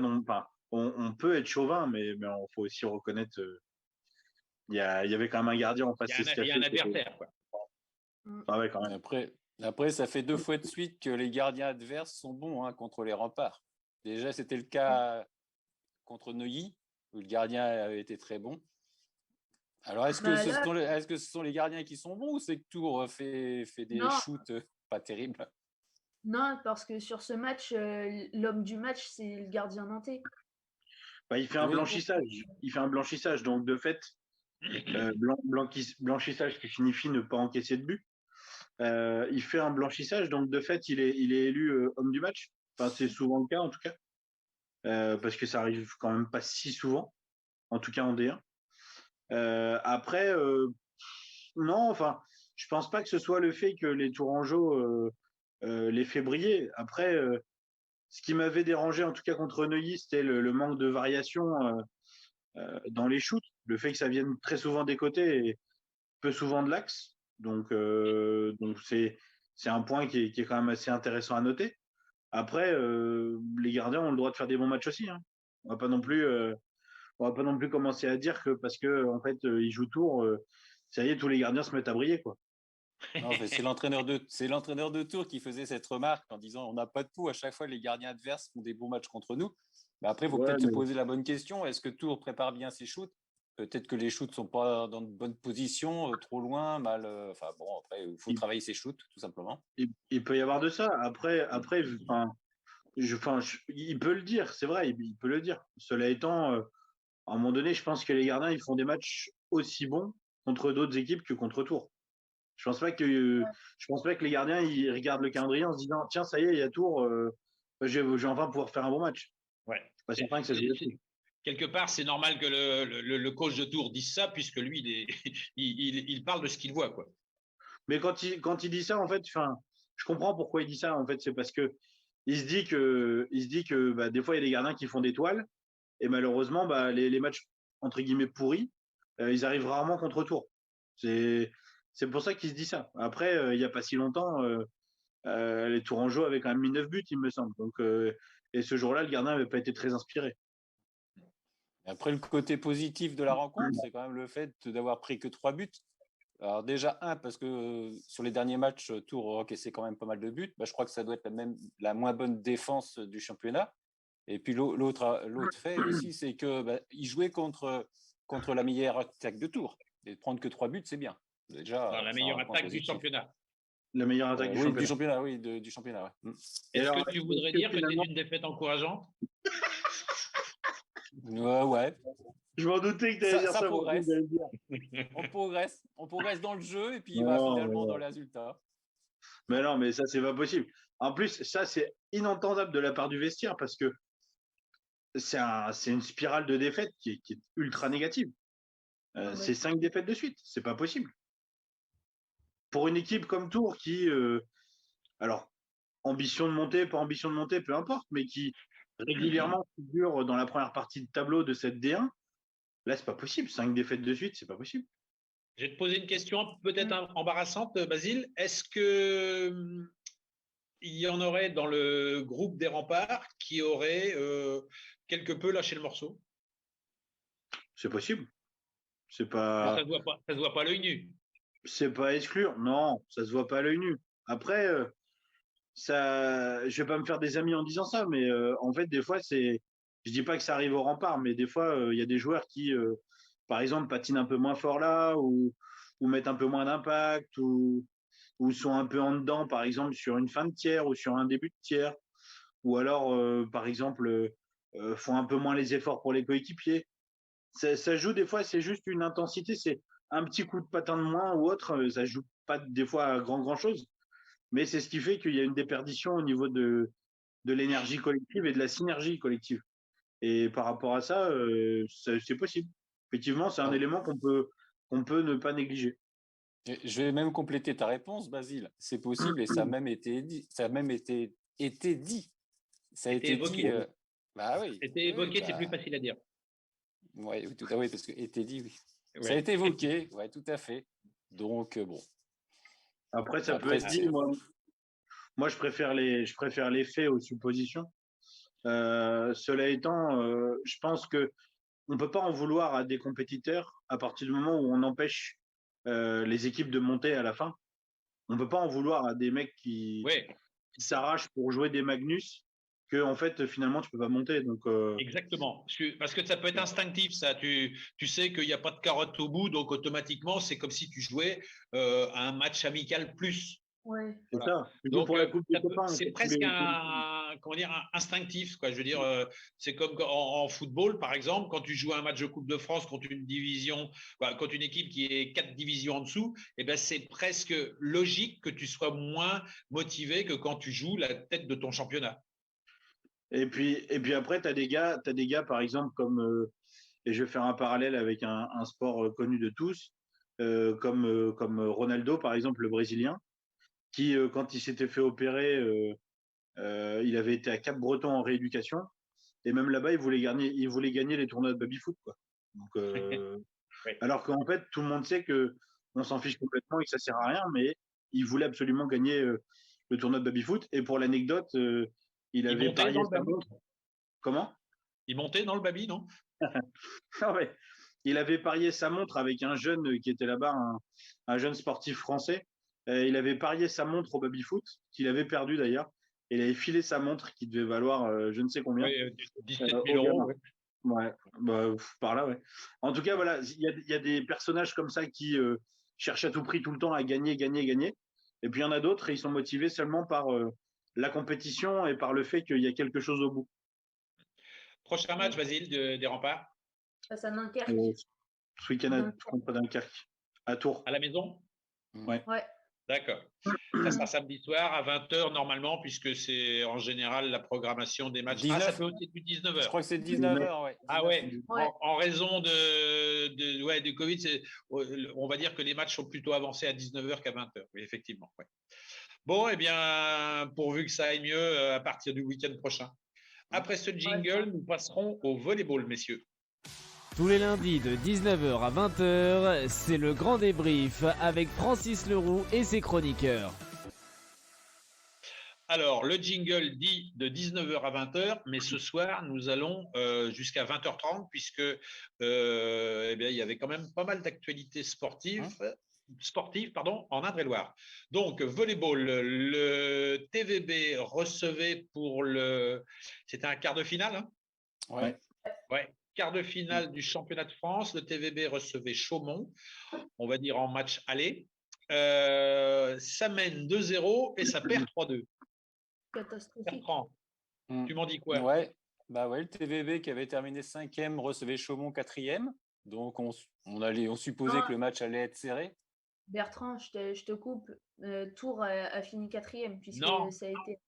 on peut être chauvin, mais il faut aussi reconnaître. Il y avait quand même un gardien en face. Il y a un adversaire, quoi. Ah ouais, quand même. Après, ça fait 2 fois de suite que les gardiens adverses sont bons contre les remparts. Déjà, c'était le cas contre Neuilly, où le gardien avait été très bon. Alors, est-ce que ce sont les gardiens qui sont bons ou c'est que Tours fait des shoots pas terribles? Non, parce que sur ce match, l'homme du match, c'est le gardien nantais. Bah, il fait un blanchissage. Donc, de fait, blanchissage qui signifie ne pas encaisser de but. Il fait un blanchissage, donc de fait, il est élu homme du match. Enfin, c'est souvent le cas, en tout cas. Parce que ça arrive quand même pas si souvent, en tout cas en D1. Après, non, enfin, je pense pas que ce soit le fait que les Tourangeaux les fait briller. Après, ce qui m'avait dérangé, en tout cas contre Neuilly, c'était le manque de variation dans les shoots. Le fait que ça vienne très souvent des côtés et peu souvent de l'axe. Donc c'est un point qui est quand même assez intéressant à noter. Après, les gardiens ont le droit de faire des bons matchs aussi. Hein. On va pas non plus commencer à dire que parce que en fait ils jouent Tours, ça y est, tous les gardiens se mettent à briller, quoi. Non, c'est l'entraîneur de Tours qui faisait cette remarque en disant on n'a pas de pouls, à chaque fois les gardiens adverses font des bons matchs contre nous. Mais après, il faut peut-être se poser la bonne question, est-ce que Tours prépare bien ses shoots? Peut-être que les shoots ne sont pas dans de bonnes positions, trop loin, mal. Enfin bon, après, il faut travailler ses shoots, tout simplement. Il peut y avoir de ça. Après, il peut le dire, c'est vrai, il peut le dire. Cela étant, à un moment donné, je pense que les gardiens, ils font des matchs aussi bons contre d'autres équipes que contre Tours. Je pense pas que les gardiens, ils regardent le calendrier en se disant, tiens, ça y est, il y a Tours, je vais enfin pouvoir faire un bon match. Ouais. Je suis pas certain que ça joue dessus. Quelque part, c'est normal que le coach de Tours dise ça, puisque lui, il parle de ce qu'il voit, quoi. Mais quand il dit ça, en fait, je comprends pourquoi il dit ça. En fait, c'est parce que il se dit que bah, des fois, il y a des gardiens qui font des toiles, et malheureusement, bah, les matchs entre guillemets pourris, ils arrivent rarement contre Tours. C'est pour ça qu'il se dit ça. Après, il n'y a pas si longtemps, les Tourangeaux avaient quand même mis 9 buts, il me semble. Donc, et ce jour-là, le gardien n'avait pas été très inspiré. Après, le côté positif de la rencontre, c'est quand même le fait d'avoir pris que 3 buts. Alors déjà, parce que sur les derniers matchs, Tours a encaissé quand même pas mal de buts. Bah, je crois que ça doit être la moins bonne défense du championnat. Et puis l'autre fait aussi, c'est que il jouait contre la meilleure attaque de Tours. Et de prendre que 3 buts, c'est bien. Déjà, Dans la c'est meilleure un point attaque du positif. championnat. La meilleure attaque du Oui, championnat. du championnat, oui, du championnat. Ouais. Est-ce alors, que tu voudrais est-ce que dire que c'est finalement- une défaite encourageante? Ouais. Je m'en doutais que tu allais dire Ça ça. progresse. J'allais le dire. On progresse dans le jeu et puis Non, finalement mais dans le résultat. Mais non, mais ça, c'est pas possible. En plus, ça, c'est inentendable de la part du vestiaire parce que c'est une spirale de défaites qui est ultra négative. Ouais. C'est 5 défaites de suite. C'est pas possible. Pour une équipe comme Tours qui, alors, ambition de monter, pas ambition de monter, peu importe, mais qui régulièrement figure dans la première partie de tableau de cette D1, là, c'est pas possible. 5 défaites de suite, c'est pas possible. Je vais te poser une question peut-être embarrassante, Basile. Est-ce que il y en aurait dans le groupe des remparts qui auraient quelque peu lâché le morceau? C'est possible. C'est Mais pas. ça se voit pas à l'œil nu. C'est pas à exclure. Non, ça se voit pas à l'œil nu. Après, ça, je vais pas me faire des amis en disant ça, mais en fait, des fois, je dis pas que ça arrive au rempart, mais des fois, il y a des joueurs qui, par exemple, patinent un peu moins fort là, ou mettent un peu moins d'impact, ou sont un peu en dedans, par exemple, sur une fin de tiers ou sur un début de tiers, ou alors, par exemple, font un peu moins les efforts pour les coéquipiers. Ça joue des fois, c'est juste une intensité, c'est un petit coup de patin de moins ou autre, ça joue pas des fois à grand chose, mais c'est ce qui fait qu'il y a une déperdition au niveau de l'énergie collective et de la synergie collective. Et par rapport à ça, c'est possible. Effectivement, c'est un élément qu'on peut ne pas négliger. Et je vais même compléter ta réponse, Basile. C'est possible et ça a même été dit. Ça a même été dit. Ça a été évoqué. dit. Bah oui. C'était évoqué, c'est plus facile à dire. Oui, tout à fait, parce que été dit, oui. Ouais. Ça a été évoqué, ouais, tout à fait. Donc bon. Après, ça peut Après, être dit. Moi, je préfère les faits aux suppositions. Cela étant, je pense que on peut pas en vouloir à des compétiteurs à partir du moment où on empêche les équipes de monter à la fin. On peut pas en vouloir à des mecs qui Ouais, s'arrachent pour jouer des Magnus que en fait finalement tu peux pas monter. Donc exactement. Parce que ça peut être instinctif, ça. Tu sais qu'il n'y a pas de carotte au bout, donc automatiquement, c'est comme si tu jouais à un match amical plus. Ouais. c'est Voilà. ça. Plutôt Donc, pour la coupe des copains. c'est presque comment dire, instinctif, quoi. Je veux dire, c'est comme en football, par exemple, quand tu joues un match de Coupe de France contre une division, contre une équipe qui est 4 divisions en dessous, eh ben, c'est presque logique que tu sois moins motivé que quand tu joues la tête de ton championnat. Et puis après, tu as des gars, par exemple, comme, et je vais faire un parallèle avec un sport connu de tous, comme Ronaldo, par exemple, le Brésilien, qui, quand il s'était fait opérer, il avait été à Cap-Breton en rééducation, et même là-bas, il voulait gagner les tournois de baby-foot, quoi. Donc, Ouais. alors qu'en fait, tout le monde sait que on s'en fiche complètement et que ça sert à rien, mais il voulait absolument gagner le tournoi de baby-foot. Et pour l'anecdote, il avait montait parié dans le sa baby. montre. Comment? Il montait dans le baby, non? Non, mais il avait parié sa montre avec un jeune qui était là-bas, un jeune sportif français. Il avait parié sa montre au baby-foot, qu'il avait perdu d'ailleurs. Et il avait filé sa montre qui devait valoir je ne sais combien. Oui, 17 000 au euros. gamin. Ouais. Ouais, bah, par là, ouais. En tout cas, voilà, il y a des personnages comme ça qui cherchent à tout prix tout le temps à gagner. Et puis il y en a d'autres, ils sont motivés seulement par la compétition et par le fait qu'il y a quelque chose au bout. Prochain match, Basile, des remparts, Face à Dunkerque. Ce week-end contre Dunkerque, à Tours. à la maison? Ouais. Ouais. D'accord. Ça sera samedi soir à 20h normalement, puisque c'est en général la programmation des matchs. 19. Ah, ça peut aussi être 19h. Je crois que c'est 19h, ouais. Ah ouais, Ouais. en raison du Covid, on va dire que les matchs sont plutôt avancés à 19h qu'à 20h. Oui, effectivement. Ouais. Bon, eh bien, pourvu que ça aille mieux à partir du week-end prochain. Après ce jingle, nous passerons au volleyball, messieurs. Tous les lundis de 19h à 20h, c'est le grand débrief avec Francis Leroux et ses chroniqueurs. Alors, le jingle dit de 19h à 20h, mais ce soir, nous allons jusqu'à 20h30, puisque eh bien, il y avait quand même pas mal d'actualités sportives. sportive en Indre-et-Loire. Donc, volleyball, le TVB recevait c'était un quart de finale, hein? Ouais. Ouais, quart de finale du championnat de France. Le TVB recevait Chaumont, on va dire en match aller. Ça mène 2-0 et ça perd 3-2. Catastrophique. Bertrand, tu m'en dis quoi? Ouais, le TVB qui avait terminé 5e recevait Chaumont 4e. Donc, on supposait que le match allait être serré. Bertrand, je te coupe. Tours a fini 4e puisque Non. ça a été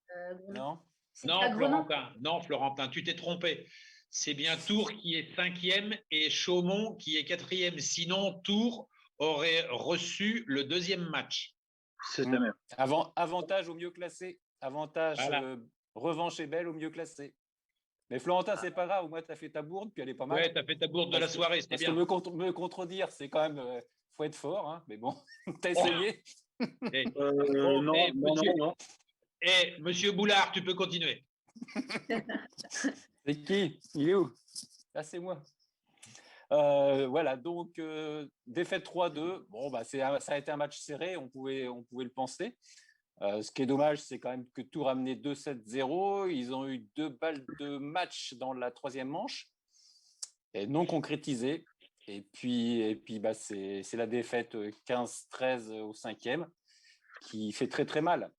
Non. Non, Florentin, tu t'es trompé. C'est bien Tours qui est 5e et Chaumont qui est 4e. Sinon, Tours aurait reçu le deuxième match. C'est la même. Avantage au mieux classé. Avantage, Voilà. revanche est belle au mieux classé. Mais Florentin, c'est pas grave. Au moins, tu as fait ta bourde, puis elle est pas mal. Ouais, tu as fait ta bourde de la soirée, c'était bien. Parce que me contredire, c'est quand même. Faut être fort, hein, mais bon, tu as essayé. Non. Monsieur Boulard, tu peux continuer. C'est qui? Il est où? Là, c'est moi. Voilà, donc défaite 3-2. Bon, ça a été un match serré, on pouvait le penser. Ce qui est dommage, c'est quand même que Tours a mené 2-7-0. Ils ont eu 2 balles de match dans la 3e manche et non concrétisées. Et puis c'est la défaite 15-13 au 5e qui fait très très mal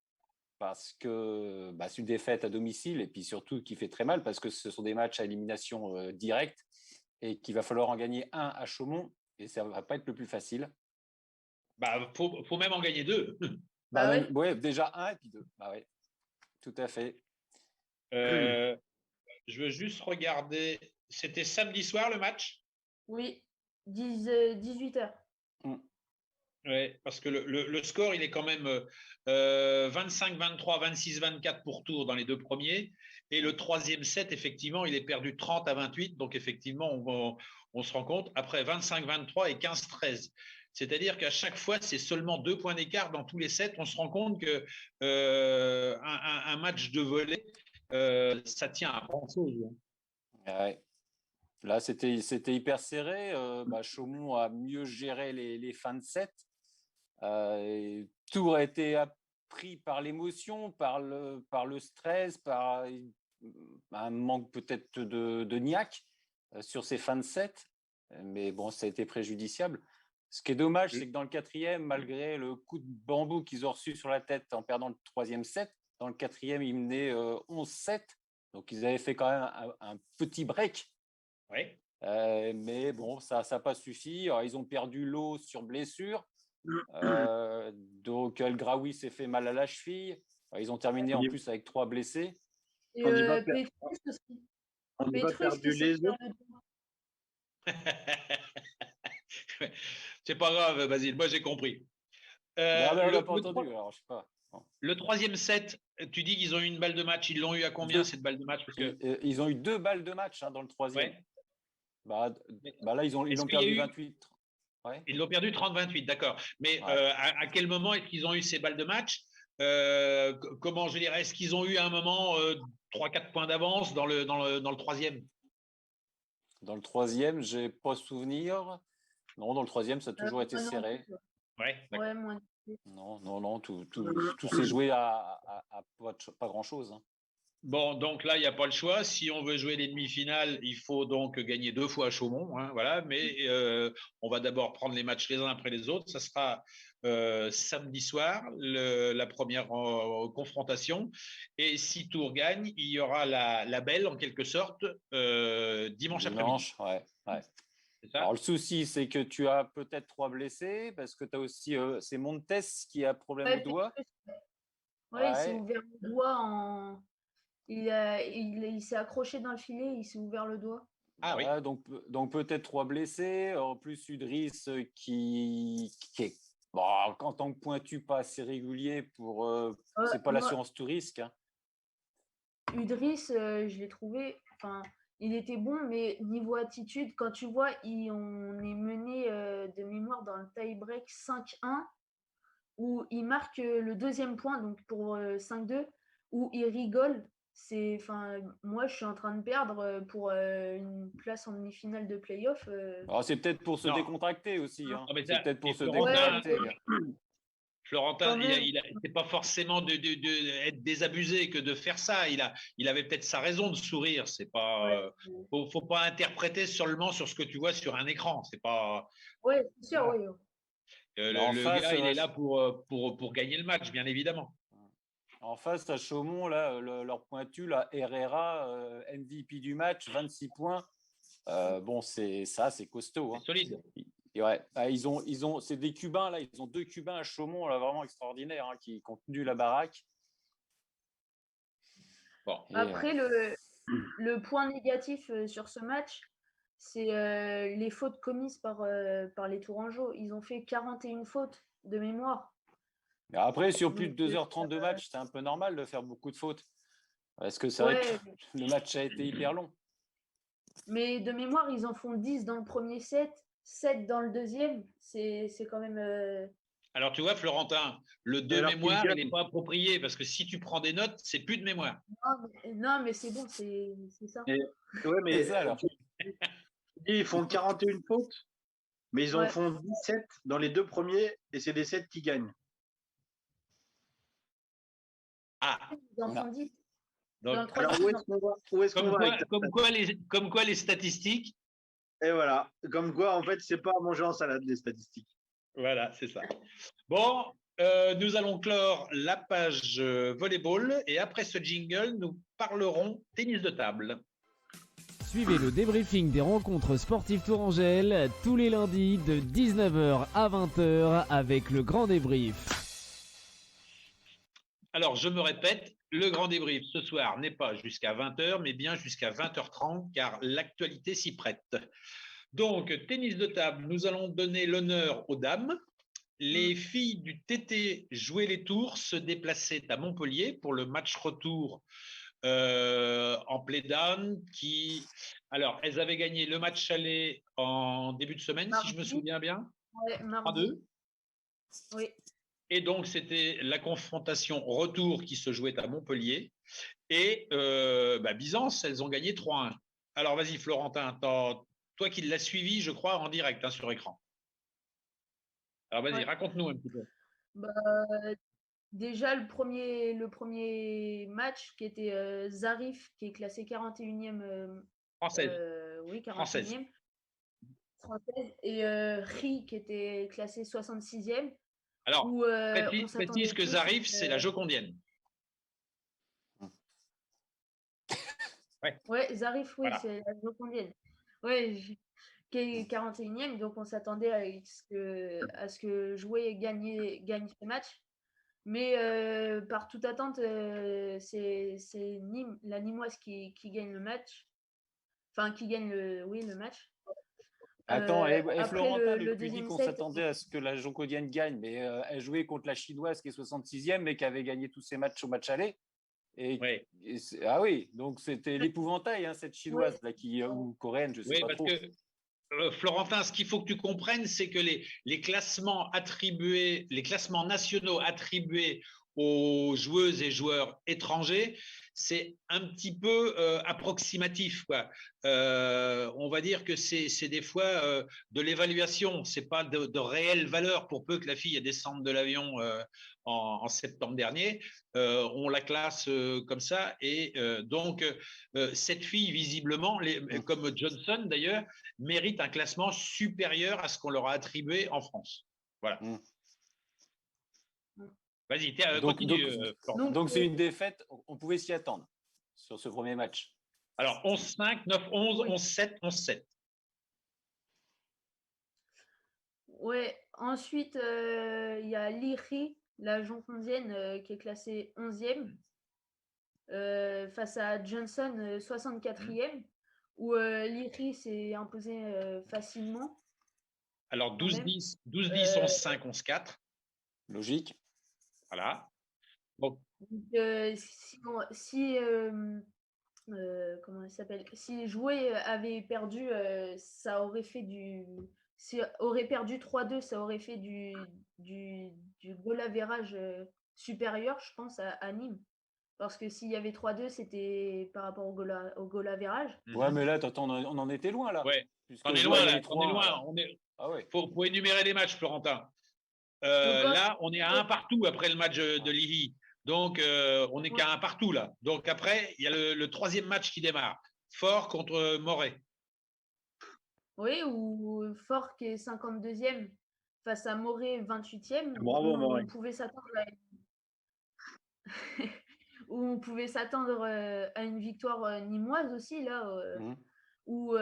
parce que c'est une défaite à domicile et puis surtout qui fait très mal parce que ce sont des matchs à élimination directe et qu'il va falloir en gagner un à Chaumont et ça va pas être le plus facile. Faut même en gagner 2. Ouais, déjà 1 et puis 2. Ouais, tout à fait. Je veux juste regarder. C'était samedi soir le match? Oui, 18h. Oui, parce que le score, il est quand même 25-23, 26-24 pour Tours dans les 2 premiers. Et le 3e set, effectivement, il est perdu 30-28. Donc, effectivement, on se rend compte. Après 25-23 et 15-13. C'est-à-dire qu'à chaque fois, c'est seulement 2 points d'écart dans tous les sets. On se rend compte que un match de volley, ça tient à grand-chose. Ouais. Là, c'était hyper serré. Chaumont a mieux géré les fins de set. Tours a été pris par l'émotion, par le stress, par un manque peut-être de niaque sur ces fins de set. Mais bon, ça a été préjudiciable. Ce qui est dommage, c'est que dans le 4e, malgré le coup de bambou qu'ils ont reçu sur la tête en perdant le 3e set, dans le 4e, ils menaient 11-7. Donc, ils avaient fait quand même un petit break. Oui. Mais bon, ça n'a pas suffi. Alors, ils ont perdu l'eau sur blessure. Donc, El Graoui s'est fait mal à la cheville. Ils ont terminé en plus avec 3 blessés. Et Petrus aussi. On n'a pas perdu les autres. C'est pas grave, Basile, moi j'ai compris. On n'a pas entendu, alors je sais pas. Le 3e set, tu dis qu'ils ont eu une balle de match. Ils l'ont eu à combien cette balle de match? Parce que... Ils ont eu 2 balles de match dans le 3e. Ouais. Là, ils l'ont perdu 28. Ouais. Ils l'ont perdu 30-28, d'accord. Mais à quel moment est-ce qu'ils ont eu ces balles de match? Comment, je dirais, est-ce qu'ils ont eu à un moment 3-4 points d'avance dans le 3e? Dans le 3e, je n'ai pas souvenir. Non, dans le 3e, ça a toujours été serré. Ouais, moi. Non, tout s'est joué à pas grand-chose. Hein. Bon, donc là, il n'y a pas le choix. Si on veut jouer les demi-finales, il faut donc gagner 2 fois à Chaumont. Hein, voilà. Mais on va d'abord prendre les matchs les uns après les autres. Ça sera samedi soir, la première confrontation. Et si Tours gagne, il y aura la belle, en quelque sorte, dimanche après-midi. Ouais. C'est ça? Alors, le souci, c'est que tu as peut-être 3 blessés, parce que tu as aussi c'est Montes qui a problème au doigt. Il s'est ouvert le doigt il s'est accroché dans le filet, il s'est ouvert le doigt. Ah oui. Donc peut-être 3 blessés. En plus, Udris qui est en tant que pointu pas assez régulier pour c'est pas l'assurance tout risque. Hein. Udris, je l'ai trouvé. Il était bon, mais niveau attitude, quand tu vois, on est mené de mémoire dans le tie-break 5-1, où il marque le 2e point, donc pour 5-2, où il rigole. moi, je suis en train de perdre pour une place en demi-finale de play-off. Alors, c'est peut-être pour se Non. décontracter aussi. Hein. Non, mais C'est peut-être et pour se Florentin, décontracter. Florentin, Quand même. c'est pas forcément être désabusé que de faire ça. Il avait peut-être sa raison de sourire. C'est pas, faut pas interpréter seulement sur ce que tu vois sur un écran. C'est pas. Ouais, c'est sûr, Voilà. oui. En Le face, gars, il est là pour gagner le match, bien évidemment. En face, à Chaumont, là, leur pointu, là, Herrera, MVP du match, 26 points. Bon, c'est costaud. Hein. C'est solide. Et ouais, c'est des Cubains, là, ils ont 2 Cubains à Chaumont, là, vraiment extraordinaires, hein, qui ont tenu la baraque. Bon. Après, le point négatif sur ce match, c'est les fautes commises par les Tourangeaux. Ils ont fait 41 fautes de mémoire. Mais après, sur plus de Donc, 2h30 de match, c'est un peu normal de faire beaucoup de fautes. Parce que c'est Ouais. vrai que le match a été hyper long. Mais de mémoire, ils en font 10 dans le premier set, 7 dans le deuxième. C'est quand même. Alors, tu vois, Florentin, le de alors mémoire, qu'il il n'est pas approprié parce que si tu prends des notes, c'est plus de mémoire. Non, mais c'est bon, c'est ça. Ouais, mais C'est ça, alors. ils font 41 fautes, mais ils en Ouais. font 17 dans les 2 premiers et c'est des 7 qui gagnent. Ah, Ils en Non. font 10. donc, Dans le Alors, troisième, où est-ce qu'on va avec ça comme quoi les statistiques. Et voilà, comme quoi, en fait, c'est pas à manger en salade, les statistiques. Voilà, c'est ça. Bon, nous allons clore la page volleyball et après ce jingle, nous parlerons tennis de table. Suivez le débriefing des rencontres sportives Tourangelle tous les lundis de 19h à 20h avec le grand débrief. Alors, je me répète, le grand débrief ce soir n'est pas jusqu'à 20h, mais bien jusqu'à 20h30, car l'actualité s'y prête. Donc, tennis de table, nous allons donner l'honneur aux dames. Les filles du TT jouaient les tours, se déplaçaient à Montpellier pour le match retour en play-down. Alors, elles avaient gagné le match aller en début de semaine, si je me souviens bien. Ouais, mardi. 3-2. Oui. Et donc, c'était la confrontation retour qui se jouait à Montpellier. Et Byzance, elles ont gagné 3-1. Alors, vas-y, Florentin, toi qui l'as suivi, je crois, en direct sur écran. Alors, vas-y, raconte-nous un petit peu. Déjà, le premier match qui était Zarif, qui est classé 41e. Française. Oui, 41e. Française. Et Ri, qui était classé 66e. Alors, précise que Zarif, c'est la Jocondienne. Ouais, Zarif, oui, Voilà. c'est la Jocondienne. Oui, qui est 41e, donc on s'attendait à ce que Jouer gagne ce match. Mais par toute attente, c'est la Nîmoise qui gagne le match. Enfin, qui gagne le match. Attends, et après Florentin, le tu dis deuxième qu'on set, s'attendait à ce que la Joncodienne gagne, mais elle jouait contre la Chinoise qui est 66e, mais qui avait gagné tous ses matchs au match aller. Ah oui, donc c'était l'épouvantail, hein, cette Chinoise là, ou coréenne, je ne sais pas trop. Que Florentin, ce qu'il faut que tu comprennes, c'est que les classements nationaux attribués aux joueuses et joueurs étrangers, c'est un petit peu approximatif, quoi. On va dire que c'est des fois de l'évaluation, c'est pas de réelle valeur, pour peu que la fille descende de l'avion en septembre dernier. On la classe comme ça, et donc cette fille, visiblement, comme Johnson d'ailleurs, mérite un classement supérieur à ce qu'on leur a attribué en France. Voilà. Vas-y, continue. Donc c'est une défaite, on pouvait s'y attendre sur ce premier match. Alors 11-5, 9-11, 11-7, 11-7. Ouais, ensuite, il y a Liri, la Joncondienne, qui est classée 11e, face à Johnson, 64e, où Liri s'est imposée facilement. Alors 12-10, 11-5, 11-4. Logique. Voilà. Donc, comment elle s'appelle, si Jouer avait perdu, ça aurait fait aurait perdu 3-2, ça aurait fait du goal average supérieur, je pense, à Nîmes. Parce que s'il y avait 3-2, c'était par rapport au goal average. Ouais, mais là, attends, on en était loin, là. Ouais. Puisque On est je loin, vois, il y là. avait On est 3-1, loin. là. Il Ah ouais. faut énumérer les matchs, Florentin. Donc, Là, on est à un partout après le match de Lihi. Donc, on n'est qu'à un partout, là. Donc, après, il y a le troisième match qui démarre. Fort contre Moret. Oui, ou Fort qui est 52e face à Moret 28e. Bravo, où Moret. on pouvait s'attendre à... où on pouvait s'attendre à une victoire nîmoise aussi, là, où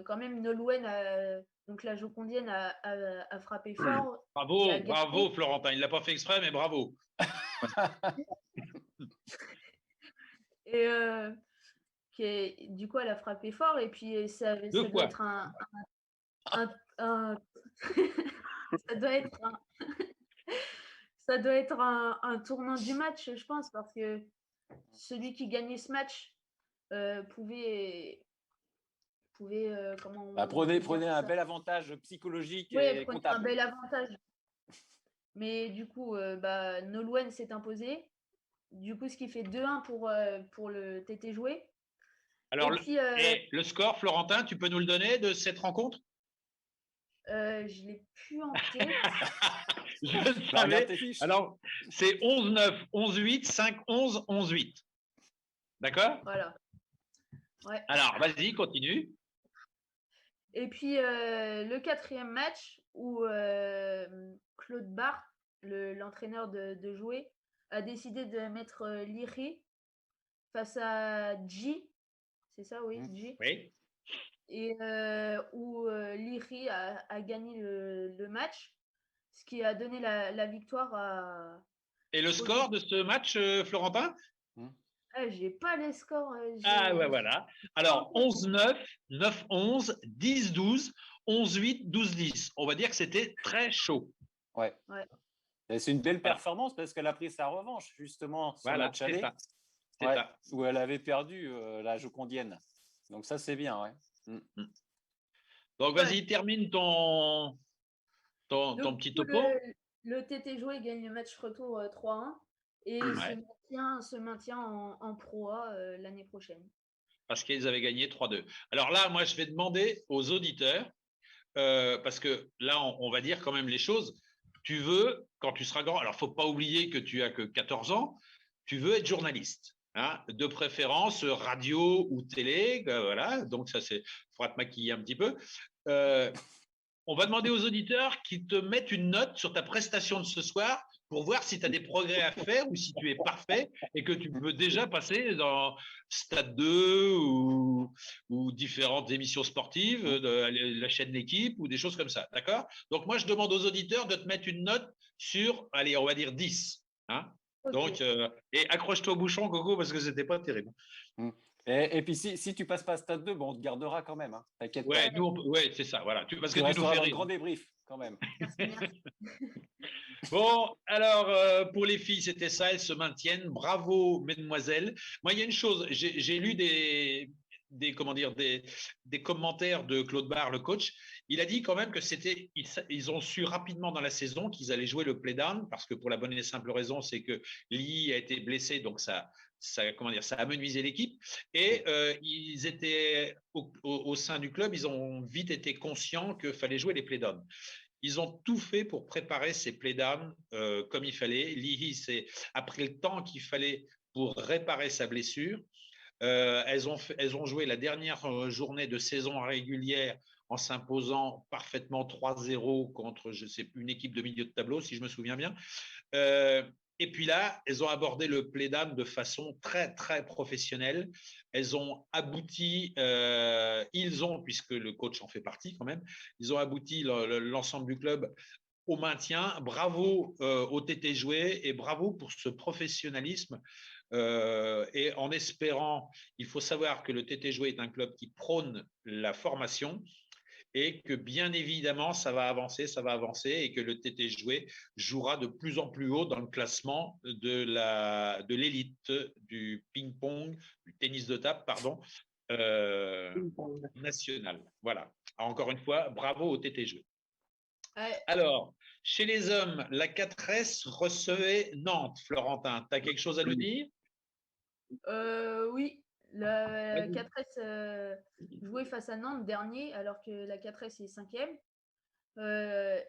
quand même Nolwenn, donc la Jocondienne, a frappé fort. Bravo, Florentin. Il ne l'a pas fait exprès, mais bravo. Et du coup, elle a frappé fort. Et puis, ça doit être ça doit être ça doit être un tournant du match, je pense, parce que celui qui gagnait ce match pouvait comment prenez un bel avantage psychologique et prenez comptable. un bel avantage. Mais du coup, Nolwenn s'est imposé. Du coup, ce qui fait 2-1 pour le TT Jouet. Alors, le score, Florentin, tu peux nous le donner de cette rencontre? Je l'ai plus en tête. Je le savais. Alors, c'est 11-9, 11-8, 5-11, 11-8. D'accord? Voilà. Ouais. Alors, vas-y, continue. Et puis, le quatrième match où Claude Barthes, l'entraîneur de Jouet, a décidé de mettre Liri face à G. C'est ça, oui, G. Oui. Et où Liri a gagné le match, ce qui a donné la victoire à... Et le score de ce match, Florentin? J'ai pas les scores. Ah ouais, voilà. Alors, 11-9, 9-11, 10-12, 11-8, 12-10. On va dire que c'était très chaud. Ouais. C'est une belle performance parce qu'elle a pris sa revanche, justement, sur la Tchadé, où elle avait perdu la Jocondienne. Donc ça, c'est bien, ouais. Donc, vas-y, termine ton petit topo. Le TT Jouet gagne le match retour 3-1 et se maintient en Pro A l'année prochaine. Parce qu'ils avaient gagné 3-2. Alors là, moi, je vais demander aux auditeurs, parce que là, on va dire quand même les choses. Tu veux, quand tu seras grand, alors il ne faut pas oublier que tu as que 14 ans, tu veux être journaliste. Hein, de préférence radio ou télé, voilà. Donc ça, il faudra te maquiller un petit peu. On va demander aux auditeurs qui te mettent une note sur ta prestation de ce soir pour voir si tu as des progrès à faire ou si tu es parfait et que tu peux déjà passer dans Stade 2 ou différentes émissions sportives, de la chaîne L'équipe ou des choses comme ça. D'accord? Donc, moi, je demande aux auditeurs de te mettre une note sur, allez, on va dire 10. Hein? Okay. Donc, et accroche-toi au bouchon, Coco, parce que c'était pas terrible. Et puis, si tu passes pas Stade 2, bon, on te gardera quand même. Hein. T'inquiète pas. Ouais, c'est ça. Voilà. Parce que tu nous fais rire. Grand débrief, quand même. Bon, alors, pour les filles, c'était ça. Elles se maintiennent. Bravo, mesdemoiselles. Moi, il y a une chose. J'ai lu des commentaires de Claude Barre, le coach. Il a dit quand même que ils ont su rapidement dans la saison qu'ils allaient jouer le play-down parce que pour la bonne et simple raison, c'est que Lee a été blessé, donc ça a amenuisé l'équipe. Et ils étaient au sein du club, ils ont vite été conscients qu'il fallait jouer les play-down. Ils ont tout fait pour préparer ces play-down comme il fallait. Lee a pris le temps qu'il fallait pour réparer sa blessure. Elles ont joué la dernière journée de saison régulière en s'imposant parfaitement 3-0 contre, je sais plus, une équipe de milieu de tableau, si je me souviens bien. Et puis là, elles ont abordé le play-down de façon très, très professionnelle. Elles ont abouti, puisque le coach en fait partie quand même, ils ont abouti l'ensemble du club au maintien. Bravo au TT Jouet et bravo pour ce professionnalisme. Et en espérant, il faut savoir que le TT Jouet est un club qui prône la formation et que bien évidemment, ça va avancer et que le TT Jouet jouera de plus en plus haut dans le classement de l'élite du ping-pong, du tennis de table, pardon, national. Voilà. Encore une fois, bravo au TT Jouet. Alors, chez les hommes, la 4S recevait Nantes. Florentin, tu as quelque chose à nous dire? Oui, la Vas-y. 4S jouait face à Nantes dernier, alors que la 4S est 5e.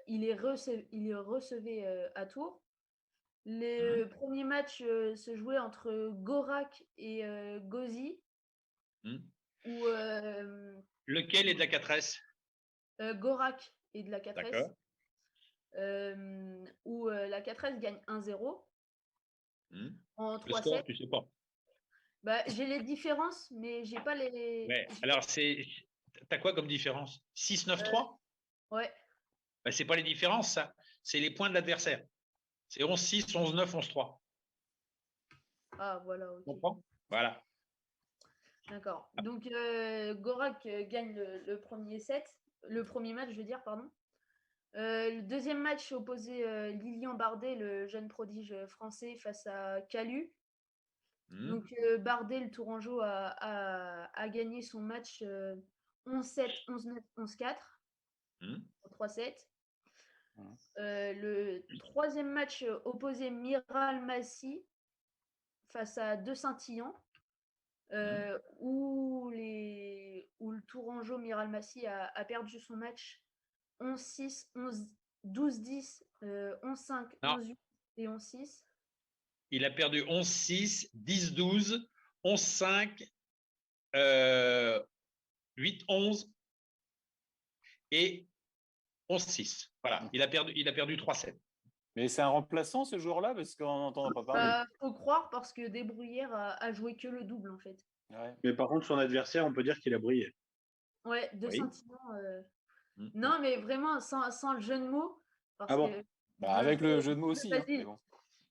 Il est recevait à Tours. Le premier match se jouait entre Gorak et Gozi, où Lequel est de la 4S? Gorak est de la 4S, D'accord. où la 4S gagne 1-0 en Le score, 3-7. tu sais pas. Bah, j'ai les différences, mais j'ai pas les. Ouais. j'ai Alors, t'as quoi comme différence? 6-9-3? Ouais. Ben, c'est pas les différences, ça. C'est les points de l'adversaire. C'est 11-6, 11-9, 11-3. Ah, voilà, Tu ok. comprends? Voilà. D'accord. Donc, Gorak gagne le premier set, le premier match, je veux dire, pardon. Le deuxième match opposait Lilian Bardet, le jeune prodige français, face à Calu. Donc, Bardet, le Tourangeau, a gagné son match 11-7, 11-9, 11-4 en 3-7. Le troisième match opposait Miral Massi face à De Saint-Illan, où le Tourangeau Miral Massi a perdu son match 11-6, 12-10, 11-5, Non, 11-8 et 11-6. il a perdu 11-6, 10-12, 11-5, 8-11 et 11-6. Voilà, il a perdu 3-7. Mais c'est un remplaçant ce jour-là parce qu'on n'entend pas parler. Faut croire parce que Desbruyères a joué que le double en fait. Ouais. Mais par contre, son adversaire, on peut dire qu'il a brillé. Ouais, De Oui. Saint-Illan. Non, mais vraiment, sans le jeu de mots. Parce Ah bon? que, Bah, avec le jeu de mots aussi. Hein, mais bon.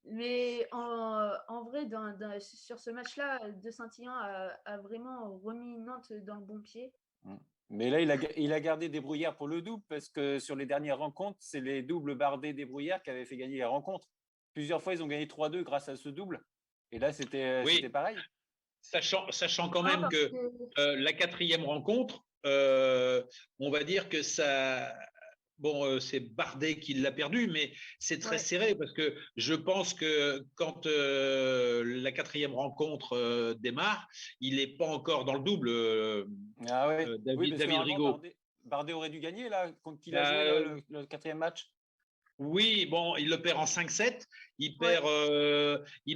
Mais en vrai, sur ce match-là, De Saint-Illan a vraiment remis Nantes dans le bon pied. Mais là, il a gardé Desbruyères pour le double parce que sur les dernières rencontres, c'est les doubles Bardet Desbruyères qui avaient fait gagner les rencontres. Plusieurs fois, ils ont gagné 3-2 grâce à ce double. Et là, c'était pareil. Sachant quand Non, même parce que que- la quatrième rencontre, on va dire que ça. Bon, c'est Bardet qui l'a perdu, mais c'est très Ouais. serré parce que je pense que quand la quatrième rencontre démarre, il n'est pas encore dans le double. Ah ouais. Oui, parce que David normalement, Rigaud. Bardet aurait dû gagner là, contre qui il a joué le quatrième match. Oui, bon, il le perd en 5-7. Il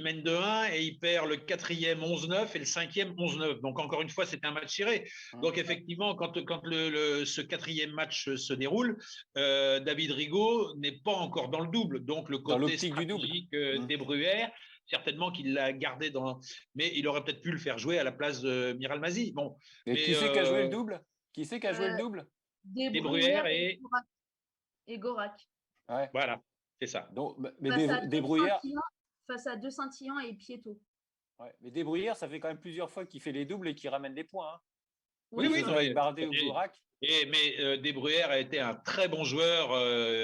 mène 2-1 et il perd le quatrième 11-9 et le cinquième 11-9. Donc, encore une fois, c'était un match serré. Donc, effectivement, quand ce quatrième match se déroule, David Rigaud n'est pas encore dans le double. Donc, le côté stratégique des Bruyères, certainement qu'il l'a gardé dans. Mais il aurait peut-être pu le faire jouer à la place de Miral Mazi. Bon, mais qui c'est qui a joué le double? Qui c'est qui a joué le double? Des Bruyères et Gorak. Ouais. Voilà, c'est ça. Donc, mais Desbruyères. Face à De Saint-Illan et Pietto. Ouais, mais Desbruyères, ça fait quand même plusieurs fois qu'il fait les doubles et qu'il ramène des points. Hein. Oui. Avec Bardet ou Gorak. Mais Desbruyères a été un très bon joueur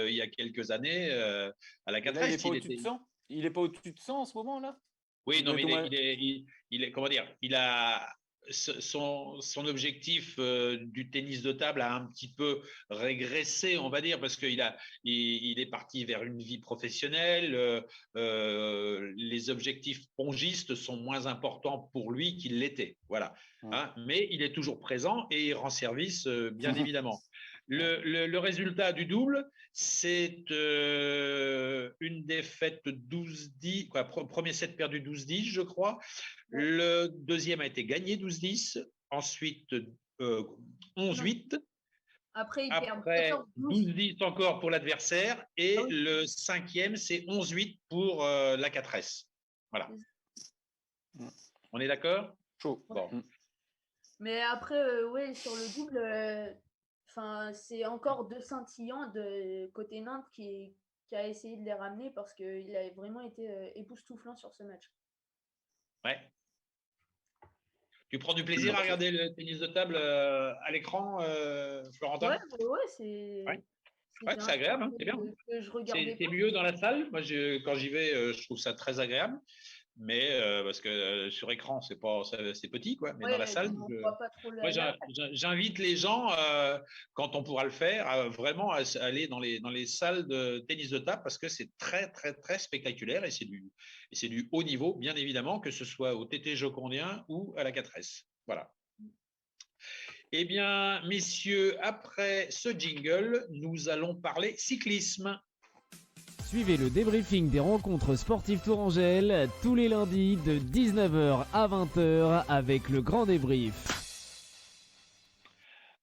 il y a quelques années à la 4S. Il n'est pas au-dessus de 100 en ce moment-là? Oui, non, mais il est, comment dire, il a son objectif du tennis de table a un petit peu régressé, on va dire, parce qu'il est parti vers une vie professionnelle. Les objectifs pongistes sont moins importants pour lui qu'ils l'étaient. Voilà. Hein, mais il est toujours présent et il rend service, bien évidemment. Le résultat du double, c'est une défaite 12-10, premier set perdu 12-10, je crois. Le deuxième a été gagné 12-10, ensuite 11-8. Après, il perd 12-10 encore pour l'adversaire. Et le cinquième, c'est 11-8 pour la 4S. Voilà. On est d'accord? Chaud. Ouais. Bon. Mais après, ouais, sur le double, c'est encore De Saint-Illan de côté Nantes qui a essayé de les ramener parce qu'il a vraiment été époustouflant sur ce match. Ouais. Tu prends du plaisir à regarder le tennis de table à l'écran, Florentin? Ouais, c'est agréable, hein, c'est bien. C'est mieux dans la salle. Moi, quand j'y vais, je trouve ça très agréable. mais parce que sur écran, c'est petit, quoi. Mais Ouais, dans la salle, on voit pas trop moi, j'invite les gens, quand on pourra le faire, vraiment à aller dans les salles de tennis de table parce que c'est très, très, très spectaculaire et c'est du haut niveau, bien évidemment, que ce soit au TT Jocondien ou à la 4S. Voilà. Eh bien, messieurs, après ce jingle, nous allons parler cyclisme. Suivez le débriefing des rencontres sportives Tourangelle tous les lundis de 19h à 20h avec le grand débrief.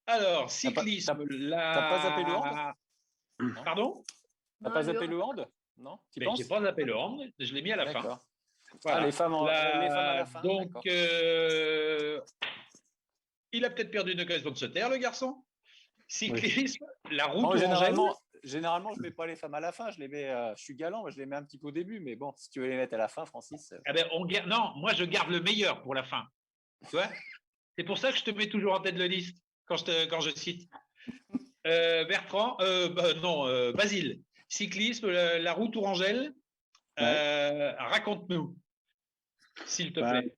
Alors, cyclisme, T'as pas zappé le hand? Pardon? T'as pas zappé le hand? Non? Tu penses? Je n'ai pas zappé le hand, je l'ai mis à la fin. D'accord. Voilà. Ah, les femmes à la fin. Donc, il a peut-être perdu une occasion de se taire, le garçon. Cyclisme, la route Tourangelle. Généralement, je ne mets pas les femmes à la fin. Je les mets. Je suis galant, je les mets un petit peu au début. Mais bon, si tu veux les mettre à la fin, Francis. Non, moi je garde le meilleur pour la fin. Tu vois? C'est pour ça que je te mets toujours en tête de liste quand je cite. Bertrand, Basile. Cyclisme, la route Tourangelle. Raconte-nous, s'il te plaît.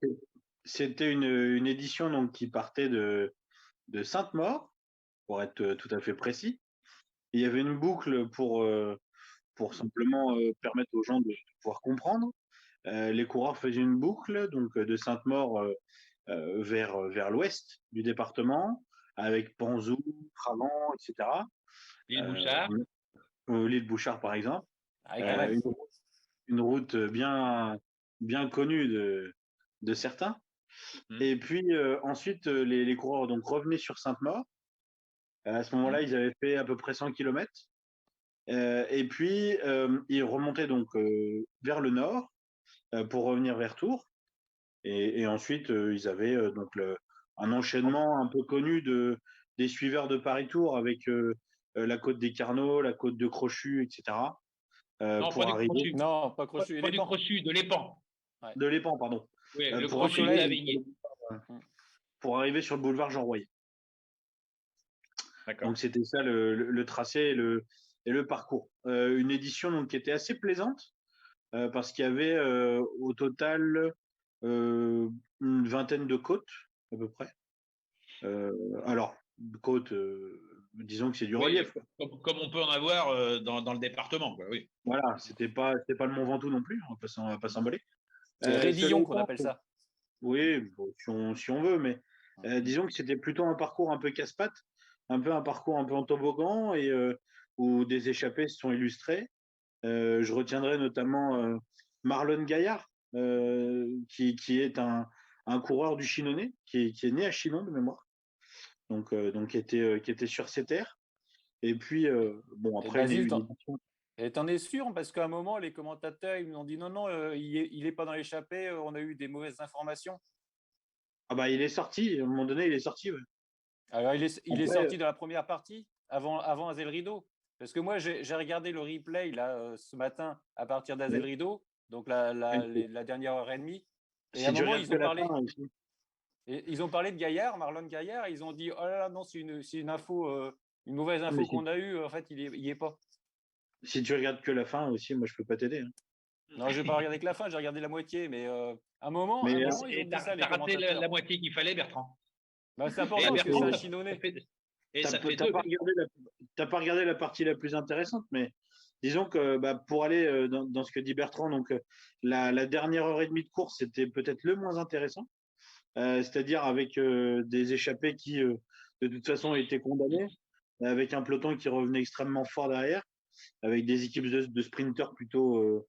C'était une édition donc, qui partait de Sainte-Maure, pour être tout à fait précis. Il y avait une boucle pour simplement permettre aux gens de pouvoir comprendre. Les coureurs faisaient une boucle donc de Sainte-Maure vers l'ouest du département, avec Panzou, Cravant, etc. L'île Bouchard. L'île Bouchard, par exemple. Ah, une route bien connue de certains. Et puis ensuite, les coureurs donc, revenaient sur Sainte-Maure. À ce moment-là, ils avaient fait à peu près 100 km. Et puis, ils remontaient donc vers le nord pour revenir vers Tours. Et ensuite, ils avaient donc un enchaînement un peu connu des suiveurs de Paris-Tours avec la côte des Carnot, la côte de Crochu, etc. Non, pour pas arriver... Crochu. Non, pas Crochu. Pas du Crochu, de l'Épan. Ouais. De l'Épan, pardon. Oui, le Crochu de Lavigné. Pour arriver sur le boulevard Jean Royer. Donc, c'était ça le tracé et le parcours. Une édition donc, qui était assez plaisante parce qu'il y avait au total une vingtaine de côtes, à peu près. Alors, côtes, disons que c'est du relief. Comme on peut en avoir dans le département. Quoi, oui. Voilà, c'était pas le Mont Ventoux non plus, on va pas s'emballer. C'est Rédillon qu'on appelle ça. Oui, bon, si on veut, mais disons que c'était plutôt un parcours un peu casse-pattes, un parcours un peu en toboggan et où des échappées se sont illustrées. Je retiendrai notamment Marlon Gaillard, qui est un coureur du Chinonais, qui est né à Chinon de mémoire, donc qui était sur ces terres. Et puis, bon, après, et t'en es sûr? Parce qu'à un moment, les commentateurs ils m'ont dit non, il n'est pas dans l'échappée, on a eu des mauvaises informations. Ah bah, il est sorti, à un moment donné, il est sorti. Ouais. Alors, il est sorti dans la première partie, avant Azel Rideau. Parce que moi, j'ai regardé le replay là, ce matin à partir d'Azel Rideau, donc la dernière heure et demie. Et à un moment, ils ont parlé de Gaillard, Marlon Gaillard, et ils ont dit oh là là, non, c'est une info, une mauvaise info qu'on a eue. En fait, il y est pas. Si tu regardes que la fin aussi, moi, je peux pas t'aider. Hein. Non, je n'ai pas regardé que la fin, j'ai regardé la moitié, mais à un moment, ils ont dit ça, les raté la moitié qu'il fallait, Bertrand. Bah, c'est important parce que c'est un Chinonais. T'as pas regardé la partie la plus intéressante, mais disons que pour aller dans ce que dit Bertrand, donc la dernière heure et demie de course, c'était peut-être le moins intéressant, c'est-à-dire avec des échappés qui, de toute façon, étaient condamnés, avec un peloton qui revenait extrêmement fort derrière, avec des équipes de sprinteurs plutôt